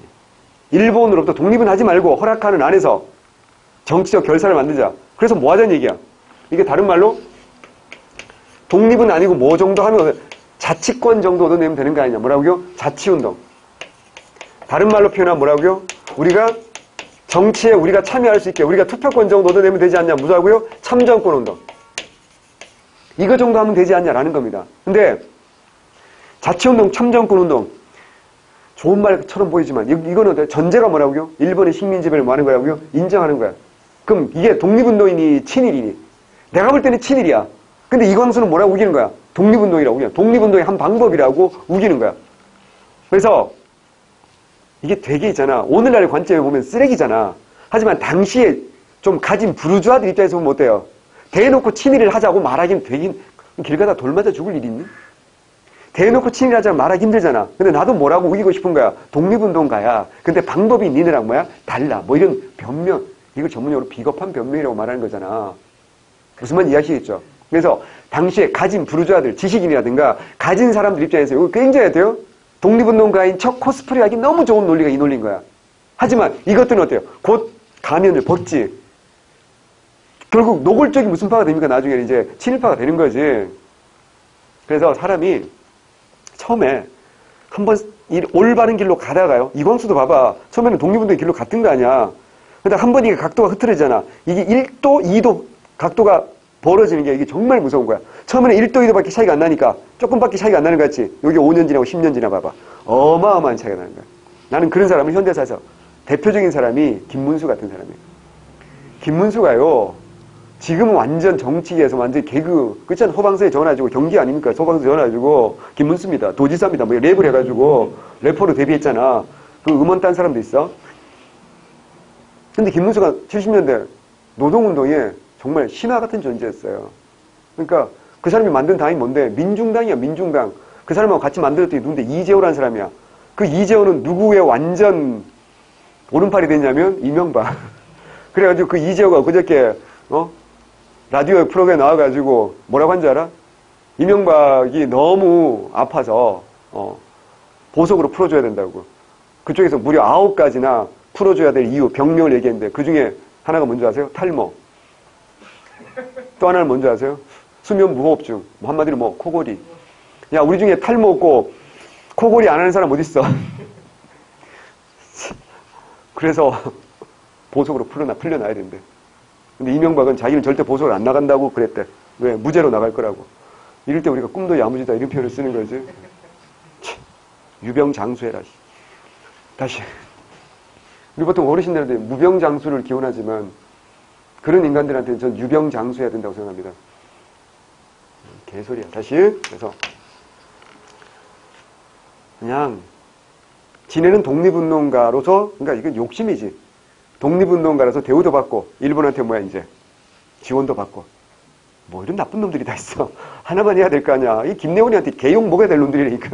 일본으로부터 독립은 하지 말고 허락하는 안에서 정치적 결사를 만들자. 그래서 뭐 하자는 얘기야? 이게 다른 말로 독립은 아니고 뭐 정도 하면 자치권 정도 얻어내면 되는 거 아니냐. 뭐라고요? 자치운동. 다른 말로 표현하면 뭐라고요? 우리가 정치에 우리가 참여할 수 있게 우리가 투표권 정도 얻어내면 되지 않냐. 뭐라고요? 참정권 운동. 이거 정도 하면 되지 않냐라는 겁니다. 근데 자치운동, 참정권 운동 좋은 말처럼 보이지만 이거는 전제가 뭐라고요? 일본의 식민지배를 뭐 하는 거라고요? 인정하는 거야. 그럼 이게 독립운동이니 친일이니? 내가 볼 때는 친일이야. 근데 이광수는 뭐라고 우기는 거야? 독립운동이라고 우기는 거야. 독립운동의 한 방법이라고 우기는 거야. 그래서 이게 되게 있잖아. 오늘날의 관점에 보면 쓰레기잖아. 하지만 당시에 좀 가진 부르주아들 입장에서 보면 어때요? 대놓고 친일을 하자고 말하기는 되긴 길 가다 돌 맞아 죽을 일이 있니? 대놓고 친일하자고 말하기 힘들잖아. 근데 나도 뭐라고 우기고 싶은 거야? 독립운동가야. 근데 방법이 니네랑 뭐야? 달라. 뭐 이런 변명. 이걸 전문용어로 비겁한 변명이라고 말하는 거잖아. 무슨 말인지 이해하시겠죠? 그래서 당시에 가진 부르주아들, 지식인이라든가 가진 사람들 입장에서 이거 굉장히 돼요? 독립운동가인 척 코스프레 하기 너무 좋은 논리가 이 논리인 거야. 하지만 이것들은 어때요? 곧 가면을 벗지. 결국 노골적인 무슨 파가 됩니까? 나중에는 이제 친일파가 되는 거지. 그래서 사람이 처음에 한번 올바른 길로 가다가요. 이광수도 봐봐. 처음에는 독립운동의 길로 갔던 거 아니야. 근데 한 번 이게 각도가 흐트러지잖아. 이게 1도, 2도 각도가 벌어지는 게 이게 정말 무서운 거야. 처음에는 1도, 2도밖에 차이가 안 나니까 조금밖에 차이가 안 나는 것 같지. 여기 5년 지나고 10년 지나 봐봐. 어마어마한 차이가 나는 거야. 나는 그런 사람을 현대사에서 대표적인 사람이 김문수 같은 사람이에요. 김문수가요. 지금은 완전 정치계에서 완전 개그, 그렇잖아. 호방서에 전화주고 경기 아닙니까? 호방서에 전화주고 김문수입니다. 도지사입니다. 뭐 랩을 해가지고 래퍼로 데뷔했잖아. 그 음원 딴 사람도 있어. 근데 김문수가 70년대 노동운동에 정말 신화 같은 존재였어요. 그러니까 그 사람이 만든 당이 뭔데? 민중당이야, 민중당. 그 사람하고 같이 만들었더니 누군데? 이재호라는 사람이야. 그 이재호는 누구의 완전 오른팔이 됐냐면 이명박. 그래가지고 그 이재호가 그저께 라디오 프로그램에 나와가지고 뭐라고 한 줄 알아? 이명박이 너무 아파서 보석으로 풀어줘야 된다고. 그쪽에서 무려 9가지나 풀어줘야 될 이유, 병명을 얘기했는데 그 중에 하나가 뭔지 아세요? 탈모. 또 하나는 뭔지 아세요? 수면 무호흡증. 한마디로 코골이. 야, 우리 중에 탈모 없고 코골이 안 하는 사람 어디 있어? 그래서 보석으로 풀려놔야 된대. 근데 이명박은 자기는 절대 보석을 안 나간다고 그랬대. 왜? 무죄로 나갈 거라고. 이럴 때 우리가 꿈도 야무지다 이런 표현을 쓰는 거지. 유병장수해라. 다시. 우리 보통 어르신들한테 무병장수를 기원하지만 그런 인간들한테는 전 유병장수해야 된다고 생각합니다. 개소리야. 다시. 그래서 그냥 지네는 독립운동가로서, 그러니까 이건 욕심이지. 독립운동가라서 대우도 받고 일본한테 이제 지원도 받고 뭐 이런 나쁜 놈들이 다 있어. 하나만 해야 될 거 아니야. 이 김내원이한테 개욕 먹어야 될 놈들이니까.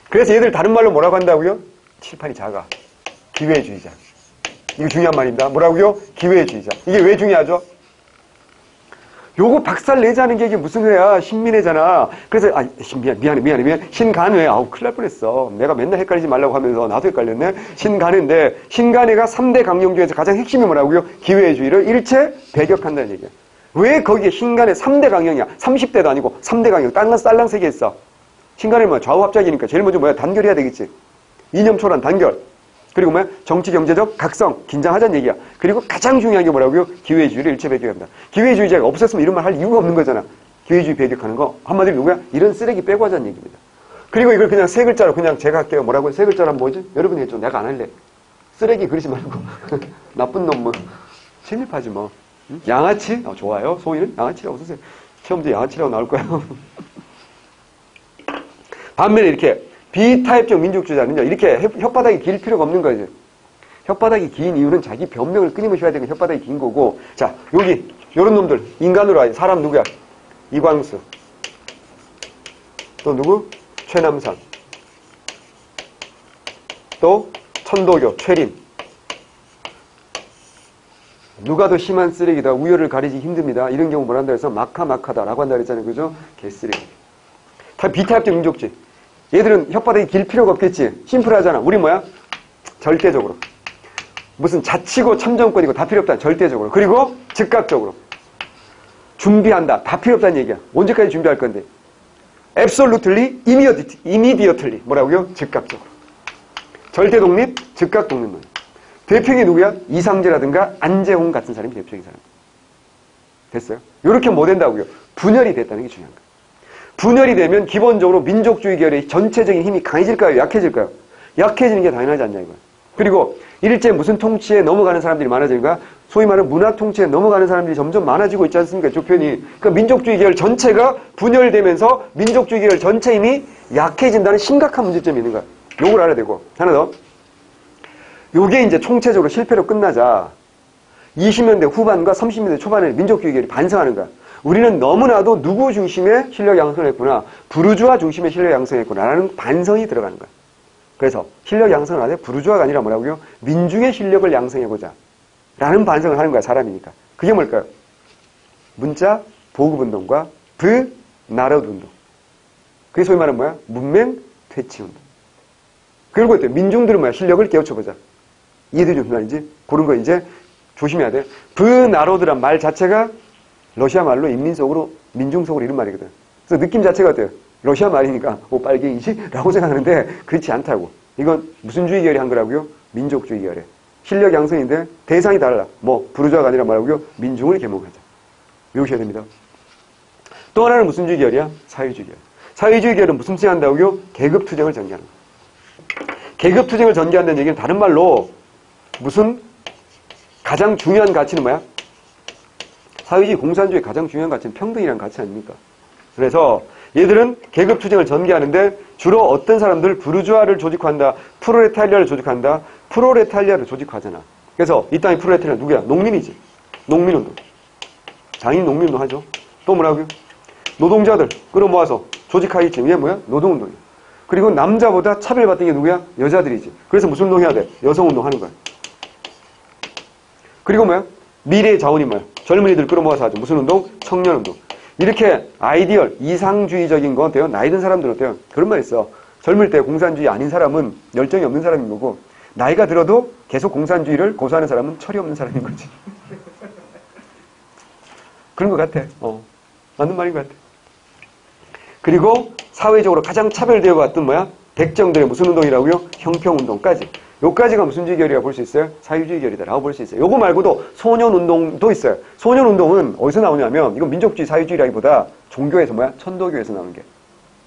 그래서 얘들 다른 말로 뭐라고 한다고요? 칠판이 작아. 기회주의자. 이거 중요한 말입니다. 뭐라고요? 기회주의자. 이게 왜 중요하죠? 요거 박살 내자는 게 이게 무슨 회야? 신민회잖아. 그래서 미안해. 신간회. 아우 큰일 날 뻔했어. 내가 맨날 헷갈리지 말라고 하면서 나도 헷갈렸네. 신간회인데 신간회가 3대 강령주의에서 가장 핵심이 뭐라고요? 기회주의를 일체 배격한다는 얘기야. 왜 거기에 신간회 3대 강령이야? 30대도 아니고 3대 강령. 딴 건 쌀랑세게 했어. 신간회는 좌우 합작이니까 제일 먼저 단결해야 되겠지. 이념 초란 단결. 그리고 정치 경제적 각성, 긴장하자는 얘기야. 그리고 가장 중요한 게 뭐라고요? 기회주의를 일체 배격한다. 기회주의자가 없었으면 이런 말 할 이유가 없는 거잖아. 기회주의 배격하는 거 한마디로 누구야? 이런 쓰레기 빼고 하자는 얘기입니다. 그리고 이걸 그냥 세 글자로 그냥 제가 할게요. 뭐라고요? 세 글자로 뭐지? 여러분이 했죠. 내가 안 할래. 쓰레기 그러지 말고 나쁜 놈 침입하지 뭐. 응? 양아치? 좋아요. 소위는 양아치라고 쓰세요. 시험지 양아치라고 나올 거예요. 반면에 이렇게 B타입적 민족주의자는요, 이렇게 혓바닥이 길 필요가 없는 거죠. 혓바닥이 긴 이유는 자기 변명을 끊임없이 해야 되는 혓바닥이 긴 거고, 자, 여기, 요런 놈들, 인간으로 아예 사람 누구야? 이광수. 또 누구? 최남선. 또, 천도교, 최린. 누가 더 심한 쓰레기다, 우열을 가리기 힘듭니다. 이런 경우 뭐라 한다 해서 마카마카다라고 한다 그랬잖아요. 그죠? 개쓰레기. 다 B타입적 민족주의. 얘들은 혓바닥이 길 필요가 없겠지. 심플하잖아. 우리 절대적으로. 무슨 자치고 참정권이고 다 필요 없다. 절대적으로. 그리고 즉각적으로. 준비한다. 다 필요 없다는 얘기야. 언제까지 준비할 건데. Absolutely, immediately. 뭐라고요? 즉각적으로. 절대 독립, 즉각 독립론. 대표이 누구야? 이상재라든가 안재홍 같은 사람이 대표적인 사람. 됐어요? 이렇게 못 된다고요. 분열이 됐다는 게 중요한 거예요. 분열이 되면 기본적으로 민족주의 계열의 전체적인 힘이 강해질까요? 약해질까요? 약해지는 게 당연하지 않냐 이거예요. 그리고 일제 무슨 통치에 넘어가는 사람들이 많아지니까 소위 말하는 문화 통치에 넘어가는 사람들이 점점 많아지고 있지 않습니까? 이쪽 편이. 그러니까 민족주의 계열 전체가 분열되면서 민족주의 계열 전체 힘이 약해진다는 심각한 문제점이 있는 거야. 요걸 알아야 되고. 하나 더. 요게 이제 총체적으로 실패로 끝나자 20년대 후반과 30년대 초반에 민족주의 계열이 반성하는 거야. 우리는 너무나도 누구 중심의 실력 양성을 했구나. 부르주아 중심의 실력 양성을 했구나라는 반성이 들어가는 거야. 그래서 실력 양성을 하되 부르주아가 아니라 뭐라고요? 민중의 실력을 양성해보자. 라는 반성을 하는 거야. 사람이니까. 그게 뭘까요? 문자 보급운동과 나라운동. 그게 소위 말하는 뭐야? 문맹 퇴치운동. 그리고 또 민중들은 뭐야? 실력을 깨우쳐보자. 이해되지 무슨 그런 거 이제 조심해야 돼. 나로드란 말 자체가 러시아 말로 인민 속으로, 민중 속으로 이런 말이거든. 그래서 느낌 자체가 어때요? 러시아 말이니까, 빨갱이지? 라고 생각하는데, 그렇지 않다고. 이건 무슨 주의 계열이 한 거라고요? 민족주의 계열에. 실력 양성인데, 대상이 달라. 부르주아가 아니라 뭐라고요? 민중을 계몽하자. 외우셔야 됩니다. 또 하나는 무슨 주의 계열이야? 사회주의 계열. 사회주의 계열은 무슨 뜻한다고요? 계급투쟁을 전개하는 거예요. 계급투쟁을 전개한다는 얘기는 다른 말로, 무슨 가장 중요한 가치는 뭐야? 사회주의 공산주의 가장 중요한 가치는 평등이라는 가치 아닙니까? 그래서 얘들은 계급투쟁을 전개하는데 주로 어떤 사람들 부르주아를 조직화한다. 프로레탈리아를 조직화한다. 프로레탈리아를 조직화하잖아. 그래서 이 땅의 프로레탈리아 누구야? 농민이지. 농민운동. 장인 농민운동 하죠. 또 뭐라고요? 노동자들 끌어모아서 조직하겠지. 이게 뭐야? 노동운동이야. 그리고 남자보다 차별받던 게 누구야? 여자들이지. 그래서 무슨 운동 해야 돼? 여성운동 하는 거야. 그리고 뭐야? 미래의 자원이 뭐야? 젊은이들 끌어모아서 하죠. 무슨 운동? 청년운동. 이렇게 아이디얼, 이상주의적인 거 어때요? 나이 든 사람들 어때요? 그런 말 있어. 젊을 때 공산주의 아닌 사람은 열정이 없는 사람인 거고, 나이가 들어도 계속 공산주의를 고수하는 사람은 철이 없는 사람인 거지. 그런 것 같아. 맞는 말인 것 같아. 그리고 사회적으로 가장 차별되어 왔던 뭐야? 백정들의 무슨 운동이라고요? 형평운동까지. 요까지가 무슨 주의 결이라고 볼 수 있어요? 사회주의 결이다라고 볼 수 있어요. 요거 말고도 소년운동도 있어요. 소년운동은 어디서 나오냐면, 이건 민족주의, 사회주의라기보다 종교에서 뭐야? 천도교에서 나오는 게.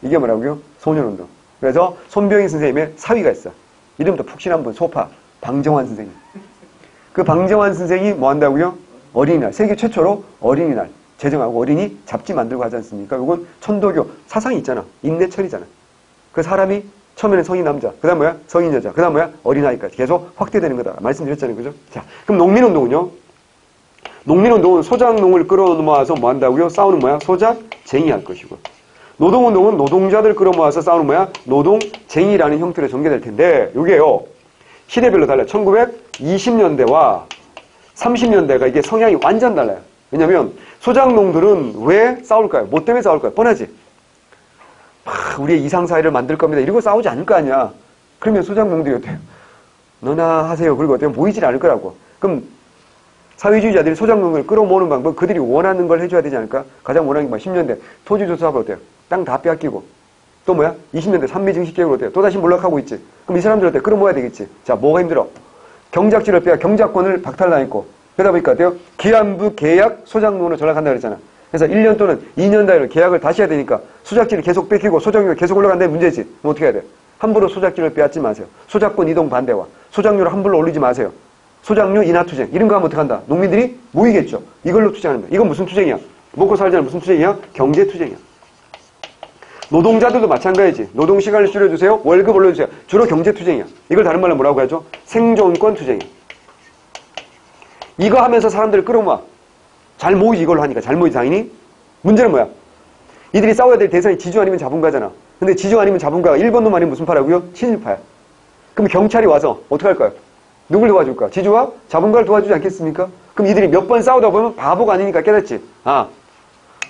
이게 뭐라고요? 소년운동. 그래서 손병희 선생님의 사위가 있어. 이름부터 푹신한 분, 소파. 방정환 선생님. 그 방정환 선생이 뭐 한다고요? 어린이날. 세계 최초로 어린이날 제정하고 어린이 잡지 만들고 하지 않습니까? 이건 천도교 사상이 있잖아. 인내철이잖아. 그 사람이 처음에는 성인 남자, 그 다음 뭐야? 성인 여자, 그 다음 뭐야? 어린아이까지 계속 확대되는 거다. 말씀드렸잖아요. 그죠? 자, 그럼 농민운동은요? 농민운동은 소작농을 끌어모아서 뭐 한다고요? 싸우는 뭐야? 소작쟁이 할 것이고. 노동운동은 노동자들 끌어모아서 싸우는 뭐야? 노동쟁이라는 형태로 전개될 텐데, 요게요, 시대별로 달라요. 1920년대와 30년대가 이게 성향이 완전 달라요. 왜냐면, 소작농들은 왜 싸울까요? 뭐 때문에 싸울까요? 뻔하지? 우리의 이상사회를 만들 겁니다. 이러고 싸우지 않을 거 아니야. 그러면 소작농들이 어때요? 너나 하세요. 그리고 어때요? 모이질 않을 거라고. 그럼 사회주의자들이 소작농을 끌어모으는 방법, 그들이 원하는 걸 해줘야 되지 않을까? 가장 원하는 게 뭐 10년대 토지조사하고 어때요? 땅 다 빼앗기고. 또 뭐야? 20년대 산미증식계획으로 어때요? 또다시 몰락하고 있지. 그럼 이 사람들 어때요? 끌어모아야 되겠지. 자, 뭐가 힘들어? 경작지를 빼야 경작권을 박탈당했고. 그러다 보니까 어때요? 기한부 계약 소작농으로 전락한다 그랬잖아. 그래서 1년 또는 2년 단위로 계약을 다시 해야 되니까 소작지를 계속 뺏기고 소작료가 계속 올라간다는 문제지. 그럼 어떻게 해야 돼? 함부로 소작지를 빼앗지 마세요. 소작권 이동 반대와 소작료를 함부로 올리지 마세요. 소작료 인하 투쟁. 이런 거 하면 어떻게 한다? 농민들이 모이겠죠. 이걸로 투쟁하는 거야. 이건 무슨 투쟁이야? 먹고 살자는 무슨 투쟁이야? 경제 투쟁이야. 노동자들도 마찬가지지. 노동시간을 줄여주세요. 월급 올려주세요. 주로 경제 투쟁이야. 이걸 다른 말로 뭐라고 하죠? 생존권 투쟁이야. 이거 하면서 사람들을 끌어모아. 잘 모이지. 이걸로 하니까 잘 모이지 당연히. 문제는 뭐야? 이들이 싸워야 될 대상이 지주 아니면 자본가잖아. 근데 지주 아니면 자본가가 1번 놈 아니면 무슨 파라고요? 친일파야. 그럼 경찰이 와서 어떻게 할까요? 누굴 도와줄까? 지주와 자본가를 도와주지 않겠습니까? 그럼 이들이 몇 번 싸우다 보면 바보가 아니니까 깨닫지. 아,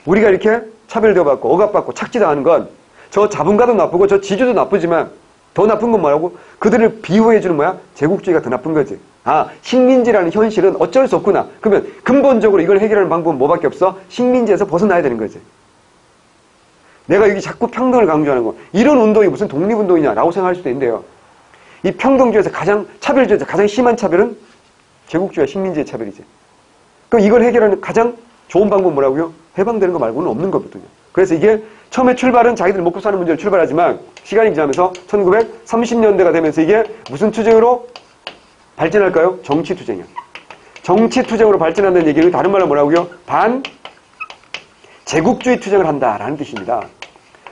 우리가 이렇게 차별되어받고 억압받고 착지당하는 건 저 자본가도 나쁘고 저 지주도 나쁘지만 더 나쁜 건 뭐라고? 그들을 비호해주는 뭐야? 제국주의가 더 나쁜 거지. 아, 식민지라는 현실은 어쩔 수 없구나. 그러면 근본적으로 이걸 해결하는 방법은 뭐밖에 없어? 식민지에서 벗어나야 되는 거지. 내가 여기 자꾸 평등을 강조하는 거. 이런 운동이 무슨 독립운동이냐라고 생각할 수도 있는데요. 이 평등주의에서 가장, 차별주의에서 가장 심한 차별은 제국주의와 식민지의 차별이지. 그럼 이걸 해결하는 가장 좋은 방법은 뭐라고요? 해방되는 거 말고는 없는 거거든요. 그래서 이게 처음에 출발은 자기들 먹고 사는 문제로 출발하지만 시간이 지나면서 1930년대가 되면서 이게 무슨 투쟁으로 발전할까요? 정치 투쟁이야. 정치 투쟁으로 발전한다는 얘기는 다른 말로 뭐라고요? 제국주의 투쟁을 한다라는 뜻입니다.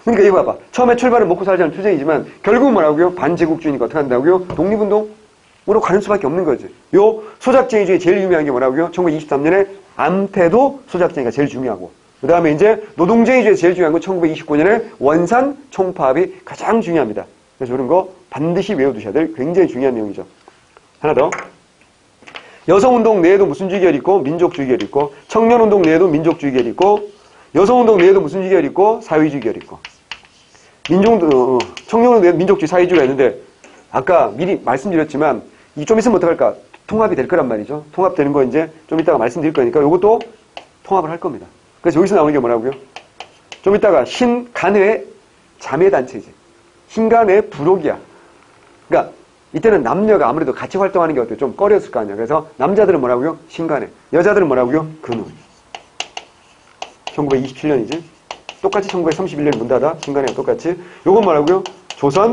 그러니까 이거 봐봐. 처음에 출발은 먹고 살자는 투쟁이지만 결국은 뭐라고요? 반제국주의니까 어떻게 한다고요? 독립운동으로 가는 수밖에 없는 거지. 요 소작쟁이 중에 제일 유명한 게 뭐라고요? 1923년에 암태도 소작쟁이가 제일 중요하고, 그 다음에 이제 노동쟁이 중에 제일 중요한 건 1929년에 원산 총파업이 가장 중요합니다. 그래서 이런 거 반드시 외워두셔야 될 굉장히 중요한 내용이죠. 하나 더. 여성운동 내에도 무슨 주의결이 있고 민족주의 결이 있고, 청년운동 내에도 민족주의 결이 있고, 여성운동 내에도 무슨 주의 결이 있고 사회주의 결이 있고, 청년운동 내에도 민족주의 사회주의가 있는데, 아까 미리 말씀드렸지만 이 좀 있으면 어떡할까? 통합이 될 거란 말이죠. 통합되는 거 이제 좀 이따가 말씀드릴 거니까 이것도 통합을 할 겁니다. 그래서 여기서 나오는 게 뭐라고요? 좀 이따가 신간의 자매단체지. 신간의 부록이야. 그러니까 이때는 남녀가 아무래도 같이 활동하는 게 어때요? 좀 꺼렸을 거 아니야. 그래서 남자들은 뭐라고요? 신간의. 여자들은 뭐라고요? 근우. 1927년이지. 똑같이 1931년에 문 닫아. 신간회가 똑같이. 요건 뭐라고요? 조선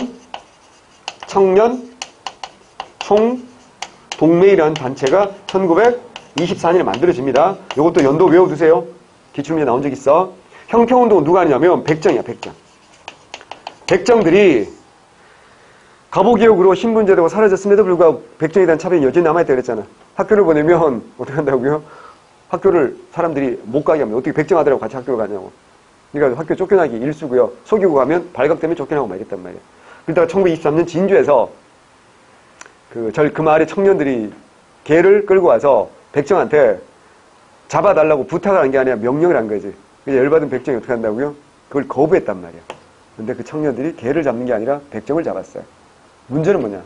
청년 총 동맹이라는 단체가 1924년에 만들어집니다. 요것도 연도 외워두세요. 기출문제 나온 적 있어. 형평운동은 누가 하느냐면 백정이야, 백정. 백정들이 갑오개혁으로 신분제도가 사라졌음에도 불구하고 백정에 대한 차별이 여전히 남아있다 그랬잖아. 학교를 보내면 어떻게 한다고요? 학교를 사람들이 못 가게 하면 어떻게 백정 아들하고 같이 학교를 가냐고. 그러니까 학교 쫓겨나기 일수고요. 속이고 가면 발각 때문에 쫓겨나고 말겠단 말이에요. 그러다가 1923년 진주에서 그 마을의 청년들이 개를 끌고 와서 백정한테 잡아달라고 부탁을 한 게 아니라 명령을 한 거지. 그래서 열받은 백정이 어떻게 한다고요? 그걸 거부했단 말이야. 근데 그 청년들이 개를 잡는 게 아니라 백정을 잡았어요. 문제는 뭐냐?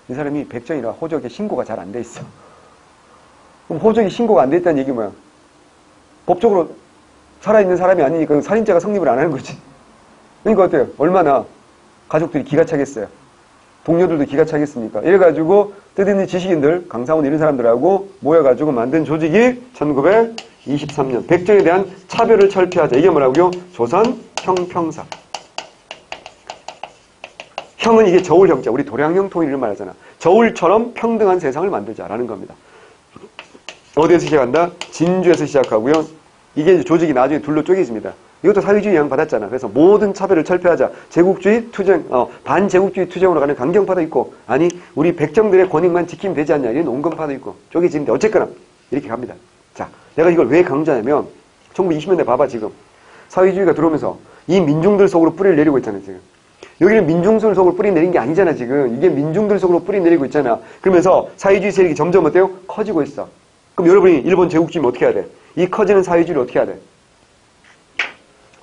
이 사람이 백정이라 호적에 신고가 잘 안 돼 있어. 그럼 호적에 신고가 안 돼 있다는 얘기 뭐야? 법적으로 살아있는 사람이 아니니까 살인죄가 성립을 안 하는 거지. 그러니까 어때요? 얼마나 가족들이 기가 차겠어요. 동료들도 기가 차겠습니까? 이래가지고 뜻있는 지식인들, 강사원 이런 사람들하고 모여가지고 만든 조직이 1923년 백정에 대한 차별을 철폐하자. 이게 뭐라고요? 조선 형평사. 형은 이게 저울 형자. 우리 도량형 통일을 말하잖아. 저울처럼 평등한 세상을 만들자라는 겁니다. 어디에서 시작한다? 진주에서 시작하고요. 이게 이제 조직이 나중에 둘로 쪼개집니다. 이것도 사회주의 영향 받았잖아. 그래서 모든 차별을 철폐하자. 제국주의 투쟁, 반제국주의 투쟁으로 가는 강경파도 있고, 아니 우리 백정들의 권익만 지키면 되지 않냐 이런 온건파도 있고 쪼개지는데 어쨌거나 이렇게 갑니다. 자, 내가 이걸 왜 강조하냐면 1920년대 봐봐. 지금 사회주의가 들어오면서 이 민중들 속으로 뿌리를 내리고 있잖아. 지금 여기는 민중들 속으로 뿌리 내린 게 아니잖아. 지금 이게 민중들 속으로 뿌리 내리고 있잖아. 그러면서 사회주의 세력이 점점 어때요? 커지고 있어. 그럼 여러분이 일본 제국주의면 어떻게 해야 돼? 이 커지는 사회주의를 어떻게 해야 돼?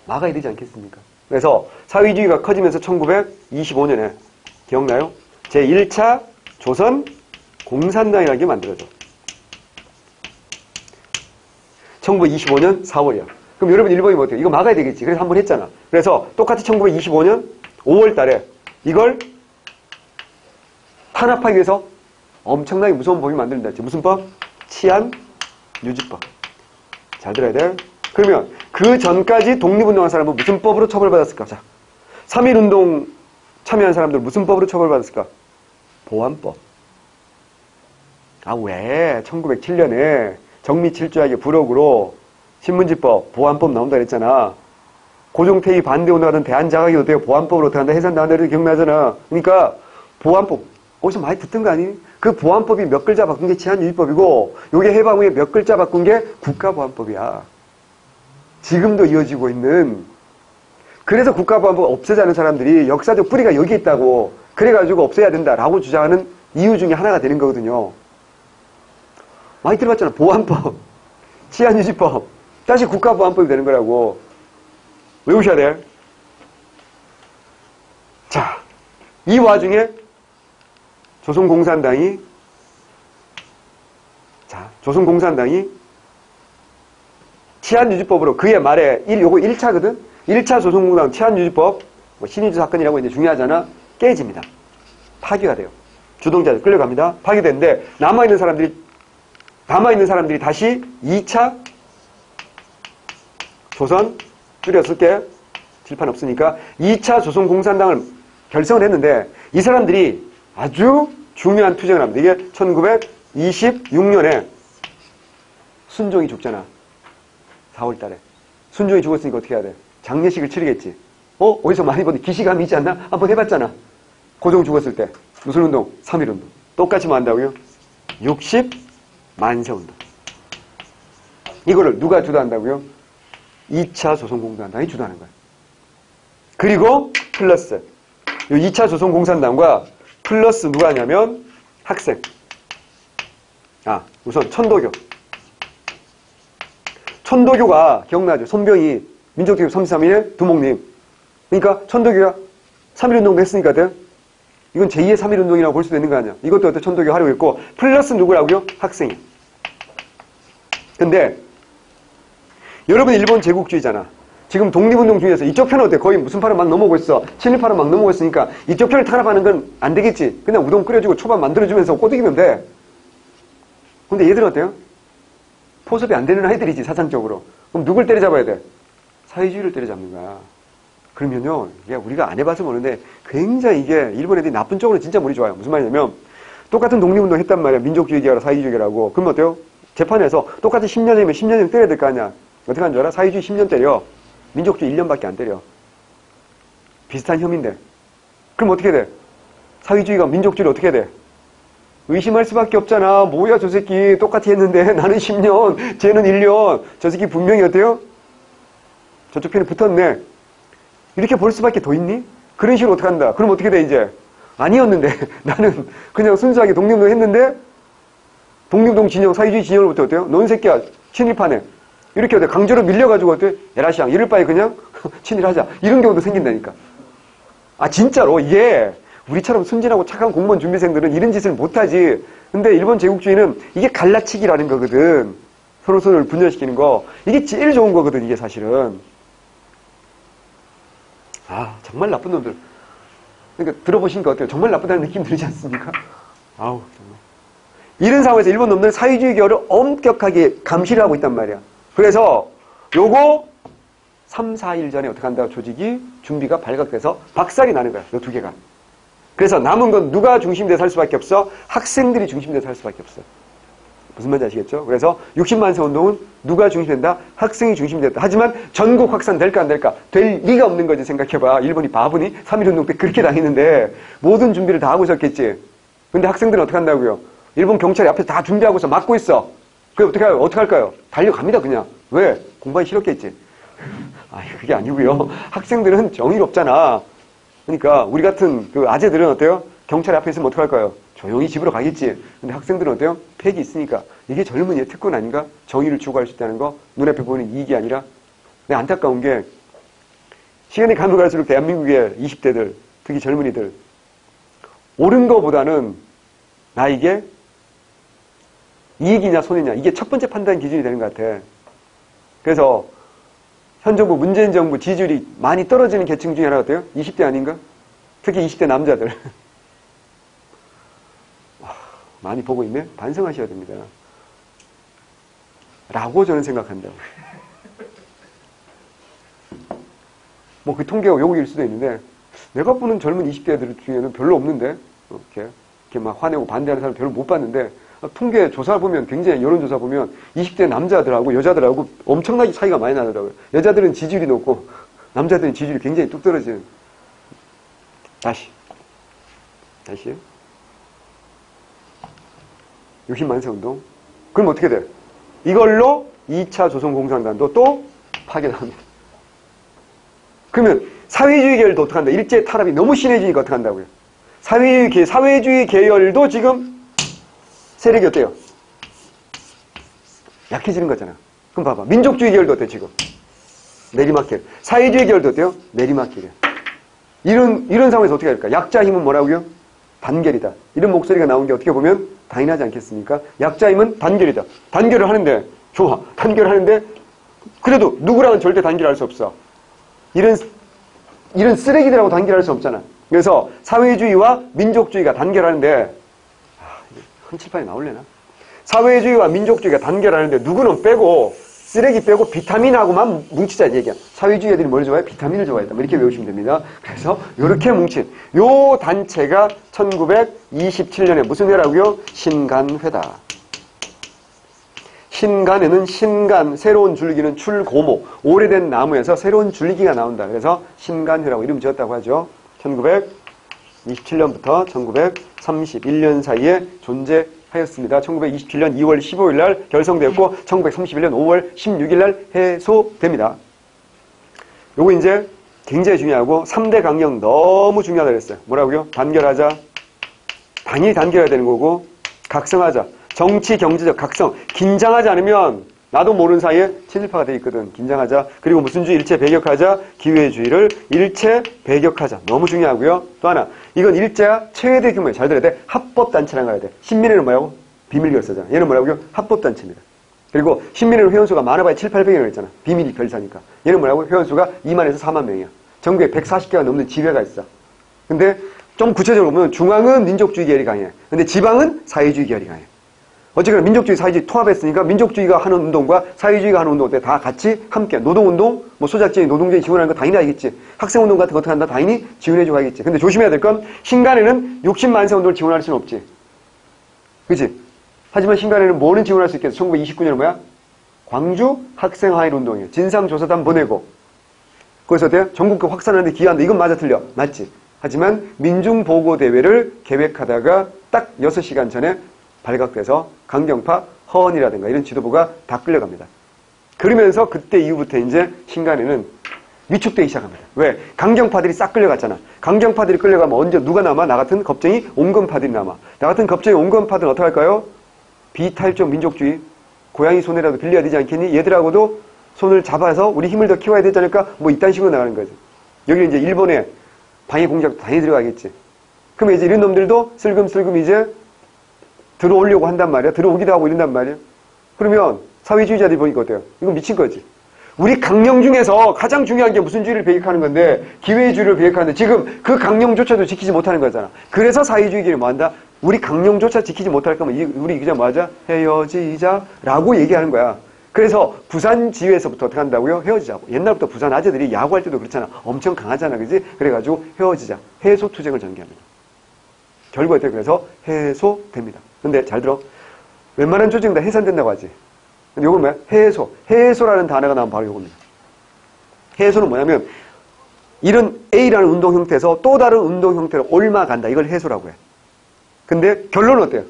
막아야 되지 않겠습니까? 그래서 사회주의가 커지면서 1925년에 기억나요? 제1차 조선 공산당이라는 게 만들어져. 1925년 4월이야. 그럼 여러분 일본이 뭐 어때요? 이거 막아야 되겠지. 그래서 한번 했잖아. 그래서 똑같이 1925년 5월 달에 이걸 탄압하기 위해서 엄청나게 무서운 법이 만들어진다 했지. 무슨 법? 치안유지법. 잘 들어야 돼. 그러면 그 전까지 독립운동한 사람은 무슨 법으로 처벌받았을까? 자, 3.1운동 참여한 사람들 무슨 법으로 처벌받았을까? 보안법. 아, 왜? 1907년에 정미칠주하게 부록으로 신문지법, 보안법 나온다 그랬잖아. 고종태위 반대운동하던 대한자각이 어때요? 보안법으로 어떻게 한다? 해산당한다 이렇게 기억나잖아. 그러니까 보안법. 어디서 많이 듣던 거 아니? 그 보안법이 몇 글자 바꾼 게 치안유지법이고 요게 해방 후에 몇 글자 바꾼 게 국가보안법이야. 지금도 이어지고 있는. 그래서 국가보안법 없애자는 사람들이 역사적 뿌리가 여기 있다고. 그래가지고 없애야 된다라고 주장하는 이유 중에 하나가 되는 거거든요. 많이 들어봤잖아. 보안법, 치안유지법. 다시 국가보안법이 되는 거라고. 외우셔야 돼. 자, 이 와중에 조선공산당이 치안유지법으로 그의 말에 요거 1차거든? 1차 조선공산당 치안유지법, 신의주 사건이라고 이제 중요하잖아. 깨집니다. 파기가 돼요. 주동자들 끌려갑니다. 파기되는데 남아있는 사람들이 다시 2차 조선, 줄여쓸게. 칠판 없으니까 2차 조선공산당을 결성을 했는데 이 사람들이 아주 중요한 투쟁을 합니다. 이게 1926년에 순종이 죽잖아. 4월 달에. 순종이 죽었으니까 어떻게 해야 돼? 장례식을 치르겠지. 어디서 많이 보던 기시감이 있지 않나? 한번 해봤잖아. 고종 죽었을 때. 무슨 운동? 3.1운동. 똑같이 뭐 한다고요? 60만세운동. 이거를 누가 주도한다고요? 2차 조선공산당이 주도하는 거야. 그리고 플러스 이 2차 조선공산당과 플러스 누가 하냐면 학생. 우선 천도교. 천도교가 기억나죠? 손병희 민족대교 33일의 두목님. 그러니까 천도교가 3.1운동도 했으니까 이건 제2의 3.1운동이라고 볼 수도 있는 거 아니야. 이것도 어떤 천도교 하려고 했고 플러스 누구라고요? 학생이. 근데 여러분 일본 제국주의잖아. 지금 독립운동 중에서 이쪽 편은 어때? 거의 무슨 파를 막 넘어오고 있어. 친일파를 막 넘어오고 있으니까 이쪽 편을 탄압하는 건 안 되겠지. 그냥 우동 끓여주고 초밥 만들어주면서 꼬드기면 돼. 근데 얘들은 어때요? 포섭이 안 되는 아이들이지, 사상적으로. 그럼 누굴 때려잡아야 돼? 사회주의를 때려잡는 거야. 그러면요, 이게 우리가 안 해봐서 모르는데 굉장히 이게 일본 애들이 나쁜 쪽으로 진짜 머리 좋아요. 무슨 말이냐면 똑같은 독립운동 했단 말이야. 민족주의라고 사회주의라고. 그럼 어때요? 재판에서 똑같이 10년이면 10년이면 때려야 될 거 아니야. 어떻게 하는 줄 알아? 사회주의 10년 때려. 민족주의 1년밖에 안 때려. 비슷한 혐의인데. 그럼 어떻게 돼? 사회주의가 민족주의를 어떻게 돼? 의심할 수밖에 없잖아. 뭐야 저 새끼 똑같이 했는데 나는 10년, 쟤는 1년. 저 새끼 분명히 어때요? 저쪽 편에 붙었네. 이렇게 볼 수밖에 더 있니? 그런 식으로 어떡한다. 그럼 어떻게 돼 이제? 아니었는데 나는 그냥 순수하게 독립운동 했는데 독립운동 진영, 사회주의 진영으로부터 어때요? 넌 새끼야 친일파네. 이렇게 어때? 강제로 밀려가지고 어때? 에라시앙 이럴 바에 그냥 친일하자. 이런 경우도 생긴다니까. 아 진짜로 이게 우리처럼 순진하고 착한 공무원 준비생들은 이런 짓을 못하지. 근데 일본 제국주의는 이게 갈라치기라는 거거든. 서로 서로를 분열시키는 거. 이게 제일 좋은 거거든 이게 사실은. 아 정말 나쁜 놈들. 그러니까 들어보시니까 어때요? 정말 나쁘다는 느낌 들지 않습니까? 아우 정말. 이런 상황에서 일본 놈들은 사회주의 계열을 엄격하게 감시를 하고 있단 말이야. 그래서 요거 3, 4일 전에 어떻게 한다고 조직이 준비가 발각돼서 박살이 나는 거야. 요 두 개가. 그래서 남은 건 누가 중심이 돼서 할 수밖에 없어? 학생들이 중심이 돼서 할 수밖에 없어. 무슨 말인지 아시겠죠? 그래서 60만 세 운동은 누가 중심이 된다? 학생이 중심이 됐다. 하지만 전국 확산될까 안 될까? 될 리가 없는 거지 생각해봐. 일본이 바보니? 3.1운동 때 그렇게 당했는데 모든 준비를 다 하고 있었겠지. 근데 학생들은 어떻게 한다고요? 일본 경찰이 앞에서 다 준비하고서 막고 있어. 그게 어떻게 할까요? 달려갑니다 그냥. 왜? 공부하기 싫었겠지. 아니 그게 아니고요. 학생들은 정의롭잖아. 그러니까 우리 같은 그 아재들은 어때요? 경찰 앞에 있으면 어떡할까요? 조용히 집으로 가겠지. 근데 학생들은 어때요? 팩이 있으니까. 이게 젊은이의 특권 아닌가? 정의를 추구할 수 있다는 거. 눈앞에 보이는 이익이 아니라. 근데 안타까운 게 시간이 가면 갈수록 대한민국의 20대들, 특히 젊은이들 옳은 거보다는 나에게 이익이냐 손해냐 이게 첫 번째 판단 기준이 되는 것 같아. 그래서 현 정부, 문재인 정부 지지율이 많이 떨어지는 계층 중에 하나가 어때요? 20대 아닌가? 특히 20대 남자들. 많이 보고 있네? 반성하셔야 됩니다. 라고 저는 생각한다. 뭐 그 통계가 요구일 수도 있는데 내가 보는 젊은 20대들 중에는 별로 없는데 이렇게 막 화내고 반대하는 사람 별로 못 봤는데 통계 조사 보면 굉장히 여론조사 보면 20대 남자들하고 여자들하고 엄청나게 차이가 많이 나더라고요. 여자들은 지지율이 높고 남자들은 지지율이 굉장히 뚝 떨어지는. 다시 60만 세 운동. 그럼 어떻게 돼? 이걸로 2차 조선공산당도 또 파괴당합니다. 그러면 사회주의 계열도 어떡한다? 일제 탄압이 너무 심해지니까 어떡한다고요? 사회주의 계열도 지금 세력이 어때요? 약해지는 거잖아. 그럼 봐봐. 민족주의 계열도 어때요, 지금? 내리막길. 사회주의 계열도 어때요? 내리막길이야. 이런 상황에서 어떻게 할까? 약자 힘은 뭐라고요? 단결이다. 이런 목소리가 나온 게 어떻게 보면 당연하지 않겠습니까? 약자 힘은 단결이다. 단결을 하는데, 좋아. 단결을 하는데, 그래도 누구랑은 절대 단결할 수 없어. 이런 쓰레기들하고 단결할 수 없잖아. 그래서 사회주의와 민족주의가 단결하는데, 한칠판에 나올래나? 사회주의와 민족주의가 단결하는데 누구는 빼고 쓰레기 빼고 비타민하고만 뭉치자 이 얘기야. 사회주의 애들이 뭘 좋아해? 비타민을 좋아했다. 이렇게 외우시면 됩니다. 그래서 이렇게 뭉친 요 단체가 1927년에 무슨 회라고요? 신간회다. 신간에는 신간, 새로운 줄기는 출고모, 오래된 나무에서 새로운 줄기가 나온다. 그래서 신간회라고 이름 지었다고 하죠. 1927년부터 1931년 사이에 존재하였습니다. 1927년 2월 15일 날 결성되었고 1931년 5월 16일 날 해소됩니다. 요거 이제 굉장히 중요하고 3대 강령 너무 중요하다 그랬어요. 뭐라고요? 단결하자. 당연히 단결해야 되는 거고 각성하자. 정치, 경제적 각성. 긴장하지 않으면 나도 모르는 사이에 친일파가 돼 있거든. 긴장하자. 그리고 무슨 주의? 일체 배격하자. 기회주의를 일체 배격하자. 너무 중요하고요. 또 하나. 이건 일제야 최대 규모에 잘 들어야 돼. 합법단체라는 거 해야 돼. 신민회는 뭐라고? 비밀결사잖아. 얘는 뭐라고요? 합법단체입니다. 그리고 신민회는 회원수가 많아봐야 7, 800명이라고 했잖아. 비밀이 결사니까. 얘는 뭐라고? 회원수가 2만에서 4만 명이야. 전국에 140개가 넘는 지회가 있어. 근데 좀 구체적으로 보면 중앙은 민족주의 계열이 강해. 근데 지방은 사회주의 계열이 강해. 어쨌거나 민족주의, 사회주의 통합했으니까 민족주의가 하는 운동과 사회주의가 하는 운동 때 다 같이 함께 노동운동, 뭐 소작쟁이, 노동쟁이 지원하는 거 당연히 알겠지. 학생운동 같은 거 어떻게 한다? 당연히 지원해주고 하겠지. 근데 조심해야 될 건 신간에는 60만 세 운동을 지원할 수는 없지. 그치? 하지만 신간에는 뭐는 지원할 수 있겠어? 1929년은 뭐야? 광주 학생하일 운동이에요. 진상조사단 보내고. 거기서 어때요? 전국교 확산하는데 기여한다. 이건 맞아 틀려. 맞지? 하지만 민중보고대회를 계획하다가 딱 6시간 전에 발각돼서 강경파, 허언이라든가 이런 지도부가 다 끌려갑니다. 그러면서 그때 이후부터 이제 신간에는 위축되기 시작합니다. 왜? 강경파들이 싹 끌려갔잖아. 강경파들이 끌려가면 언제 누가 남아? 나 같은 겁쟁이 온건파들이 남아. 나 같은 겁쟁이 온건파들은 어떻게 할까요? 비타협적 민족주의. 고양이 손이라도 빌려야 되지 않겠니? 얘들하고도 손을 잡아서 우리 힘을 더 키워야 되지 않을까? 뭐 이딴 식으로 나가는 거지. 여기 이제 일본의 방해 공작도 당연히 들어가겠지. 그럼 이제 이런 놈들도 슬금슬금 이제 들어오려고 한단 말이야. 들어오기도 하고 이런단 말이야. 그러면 사회주의자들이 보니까 어때요? 이건 미친 거지. 우리 강령 중에서 가장 중요한 게 무슨 주의를 배격하는 건데 기회주의를 배격하는데 지금 그 강령조차도 지키지 못하는 거잖아. 그래서 사회주의끼리 뭐 한다? 우리 강령조차 지키지 못할 거면 우리 이제 뭐 하자? 헤어지자라고 얘기하는 거야. 그래서 부산 지회에서부터 어떻게 한다고요? 헤어지자고. 옛날부터 부산 아재들이 야구할 때도 그렇잖아. 엄청 강하잖아. 그지? 그래가지고 헤어지자. 해소투쟁을 전개합니다. 결국 어때요? 그래서 해소됩니다. 근데 잘 들어. 웬만한 조직은 다 해산된다고 하지. 근데 요건 뭐야? 해소. 해소라는 단어가 나오면 바로 요겁니다. 해소는 뭐냐면 이런 A라는 운동 형태에서 또 다른 운동 형태로 옮아간다. 이걸 해소라고 해. 근데 결론은 어때요?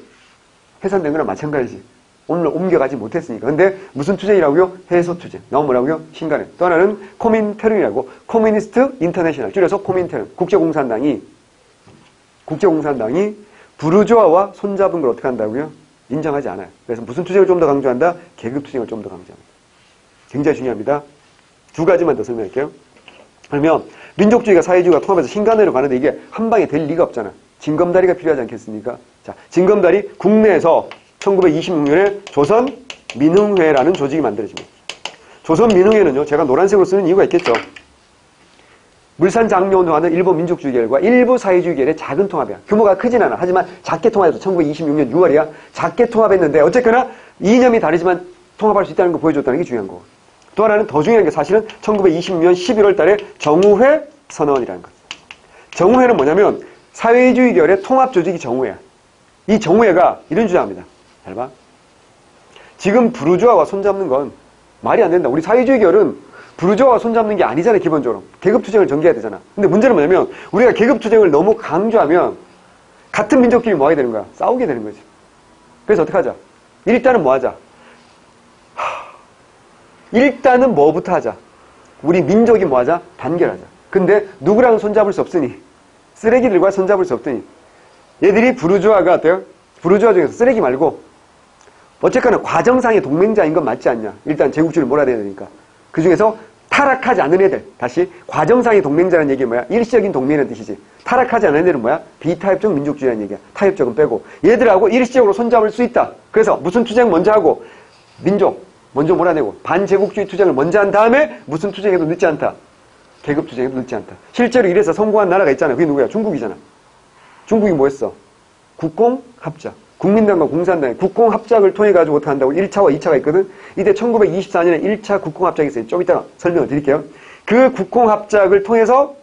해산된 거랑 마찬가지지. 오늘 옮겨가지 못했으니까. 근데 무슨 투쟁이라고요? 해소투쟁. 나온 뭐라고요? 신간에. 또 하나는 코민테른이라고. 코미니스트 인터내셔널. 줄여서 코민테른. 국제공산당이 부르주아와 손잡은 걸 어떻게 한다고요? 인정하지 않아요. 그래서 무슨 투쟁을 좀 더 강조한다? 계급투쟁을 좀 더 강조합니다. 굉장히 중요합니다. 두 가지만 더 설명할게요. 그러면 민족주의가 사회주의가 통합해서 신간으로 가는데 이게 한 방에 될 리가 없잖아. 징검다리가 필요하지 않겠습니까? 자, 징검다리 국내에서 1926년에 조선민흥회라는 조직이 만들어집니다. 조선민흥회는요, 제가 노란색으로 쓰는 이유가 있겠죠. 물산장려운동하는 일본 민족주의계열과 일부 사회주의계열의 작은 통합이야. 규모가 크진 않아. 하지만 작게 통합해서 1926년 6월이야. 작게 통합했는데 어쨌거나 이념이 다르지만 통합할 수 있다는 거 보여줬다는 게 중요한 거고. 또 하나는 더 중요한 게 사실은 1926년 11월 달에 정우회 선언이라는 것. 정우회는 뭐냐면 사회주의 계열의 통합 조직이 정우회야. 이 정우회가 이런 주장합니다. 잘 봐. 지금 부르주아와 손잡는 건 말이 안 된다. 우리 사회주의 계열은 부르주아와 손잡는 게 아니잖아, 기본적으로. 계급투쟁을 전개해야 되잖아. 근데 문제는 뭐냐면 우리가 계급투쟁을 너무 강조하면 같은 민족끼리 뭐 하게 되는 거야? 싸우게 되는 거지. 그래서 어떻게 하자? 일단은 뭐 하자? 일단은 뭐부터 하자? 우리 민족이 뭐 하자? 단결하자. 근데 누구랑 손잡을 수 없으니? 쓰레기들과 손잡을 수 없으니. 얘들이 부르주아가 어때요? 부르주아 중에서 쓰레기 말고 어쨌거나 과정상의 동맹자인 건 맞지 않냐? 일단 제국주의를 몰아내야 되니까. 그 중에서 타락하지 않은 애들. 다시 과정상의 동맹자라는 얘기는 뭐야? 일시적인 동맹이라는 뜻이지. 타락하지 않은 애들은 뭐야? 비타협적 민족주의라는 얘기야. 타협적은 빼고. 얘들하고 일시적으로 손잡을 수 있다. 그래서 무슨 투쟁 먼저 하고 민족 먼저 몰아내고 반제국주의 투쟁을 먼저 한 다음에 무슨 투쟁에도 늦지 않다. 계급 투쟁에도 늦지 않다. 실제로 이래서 성공한 나라가 있잖아. 그게 누구야? 중국이잖아. 중국이 뭐 했어? 국공합작. 국민당과 공산당의 국공합작을 통해 가지고 어떻게 한다고 1차와 2차가 있거든. 이때 1924년에 1차 국공합작이 있어요. 좀 이따가 설명을 드릴게요. 그 국공합작을 통해서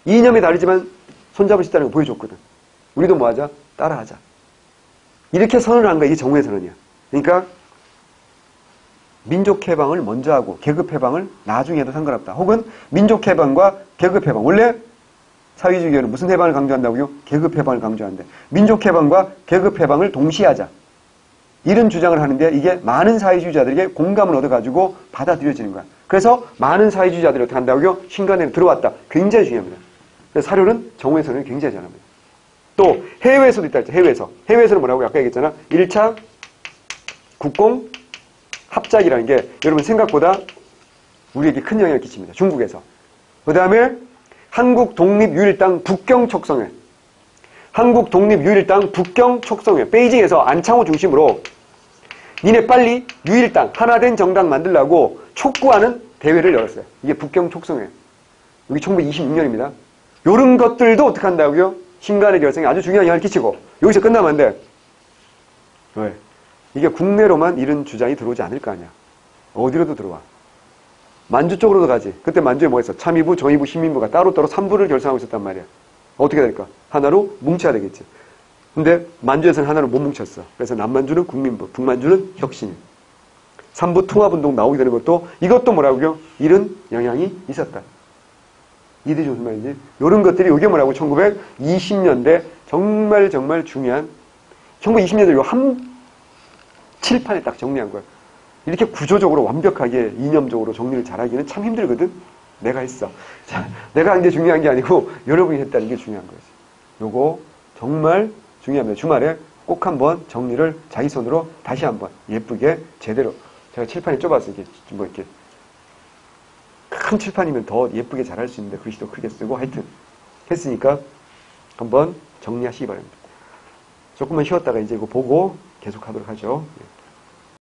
이념이 다르지만 손잡을 수 있다는 걸 보여줬거든. 우리도 뭐 하자? 따라하자. 이렇게 선언을 한 거야. 이게 정우회 선언이야. 그러니까 민족해방을 먼저 하고 계급해방을 나중에 해도 상관없다. 혹은 민족해방과 계급해방. 원래 사회주의계열은 무슨 해방을 강조한다고요? 계급해방을 강조한대. 민족해방과 계급해방을 동시에 하자. 이런 주장을 하는데 이게 많은 사회주의자들에게 공감을 얻어가지고 받아들여지는 거야. 그래서 많은 사회주의자들이 어떻게 한다고요? 신간에 들어왔다. 굉장히 중요합니다. 그래서 사료는 정우회선을 굉장히 잘합니다. 또 해외에서도 있다 했죠. 해외에서. 해외에서는 뭐라고 아까 얘기했잖아. 1차 국공합작이라는 게 여러분 생각보다 우리에게 큰 영향을 끼칩니다. 중국에서. 그 다음에 한국독립유일당 북경촉성회. 한국독립유일당 북경촉성회. 베이징에서 안창호 중심으로 니네 빨리 유일당, 하나된 정당 만들라고 촉구하는 대회를 열었어요. 이게 북경촉성회. 여기 1926년입니다. 요런 것들도 어떻게 한다고요? 신간의 결성에 아주 중요한 영향을 끼치고 여기서 끝나면 안 돼. 왜? 이게 국내로만 이런 주장이 들어오지 않을 거 아니야. 어디로도 들어와. 만주 쪽으로도 가지. 그때 만주에 뭐 했어? 참의부, 정의부, 시민부가 따로따로 3부를 결성하고 있었단 말이야. 어떻게 될까? 하나로 뭉쳐야 되겠지. 근데 만주에서는 하나로 못 뭉쳤어. 그래서 남만주는 국민부, 북만주는 혁신. 3부 통합운동 나오게 되는 것도 이것도 뭐라고요? 이런 영향이 있었다. 이해되죠? 무슨 말인지? 이런 것들이 이게 뭐라고? 1920년대 정말 중요한 정말 20년을 요한 칠판에 딱 정리한 거예요. 이렇게 구조적으로 완벽하게 이념적으로 정리를 잘하기는 참 힘들거든. 내가 했어. 자, 내가 한 게 중요한 게 아니고 여러분이 했다는 게 중요한 거지. 요거 정말 중요합니다. 주말에 꼭 한번 정리를 자기 손으로 다시 한번 예쁘게 제대로. 제가 칠판이 좁아서 이렇게 뭐 이렇게 큰 칠판이면 더 예쁘게 잘할 수 있는데 글씨도 크게 쓰고 하여튼 했으니까 한번 정리하시기 바랍니다. 조금만 쉬었다가 이제 이거 보고 계속 하도록 하죠.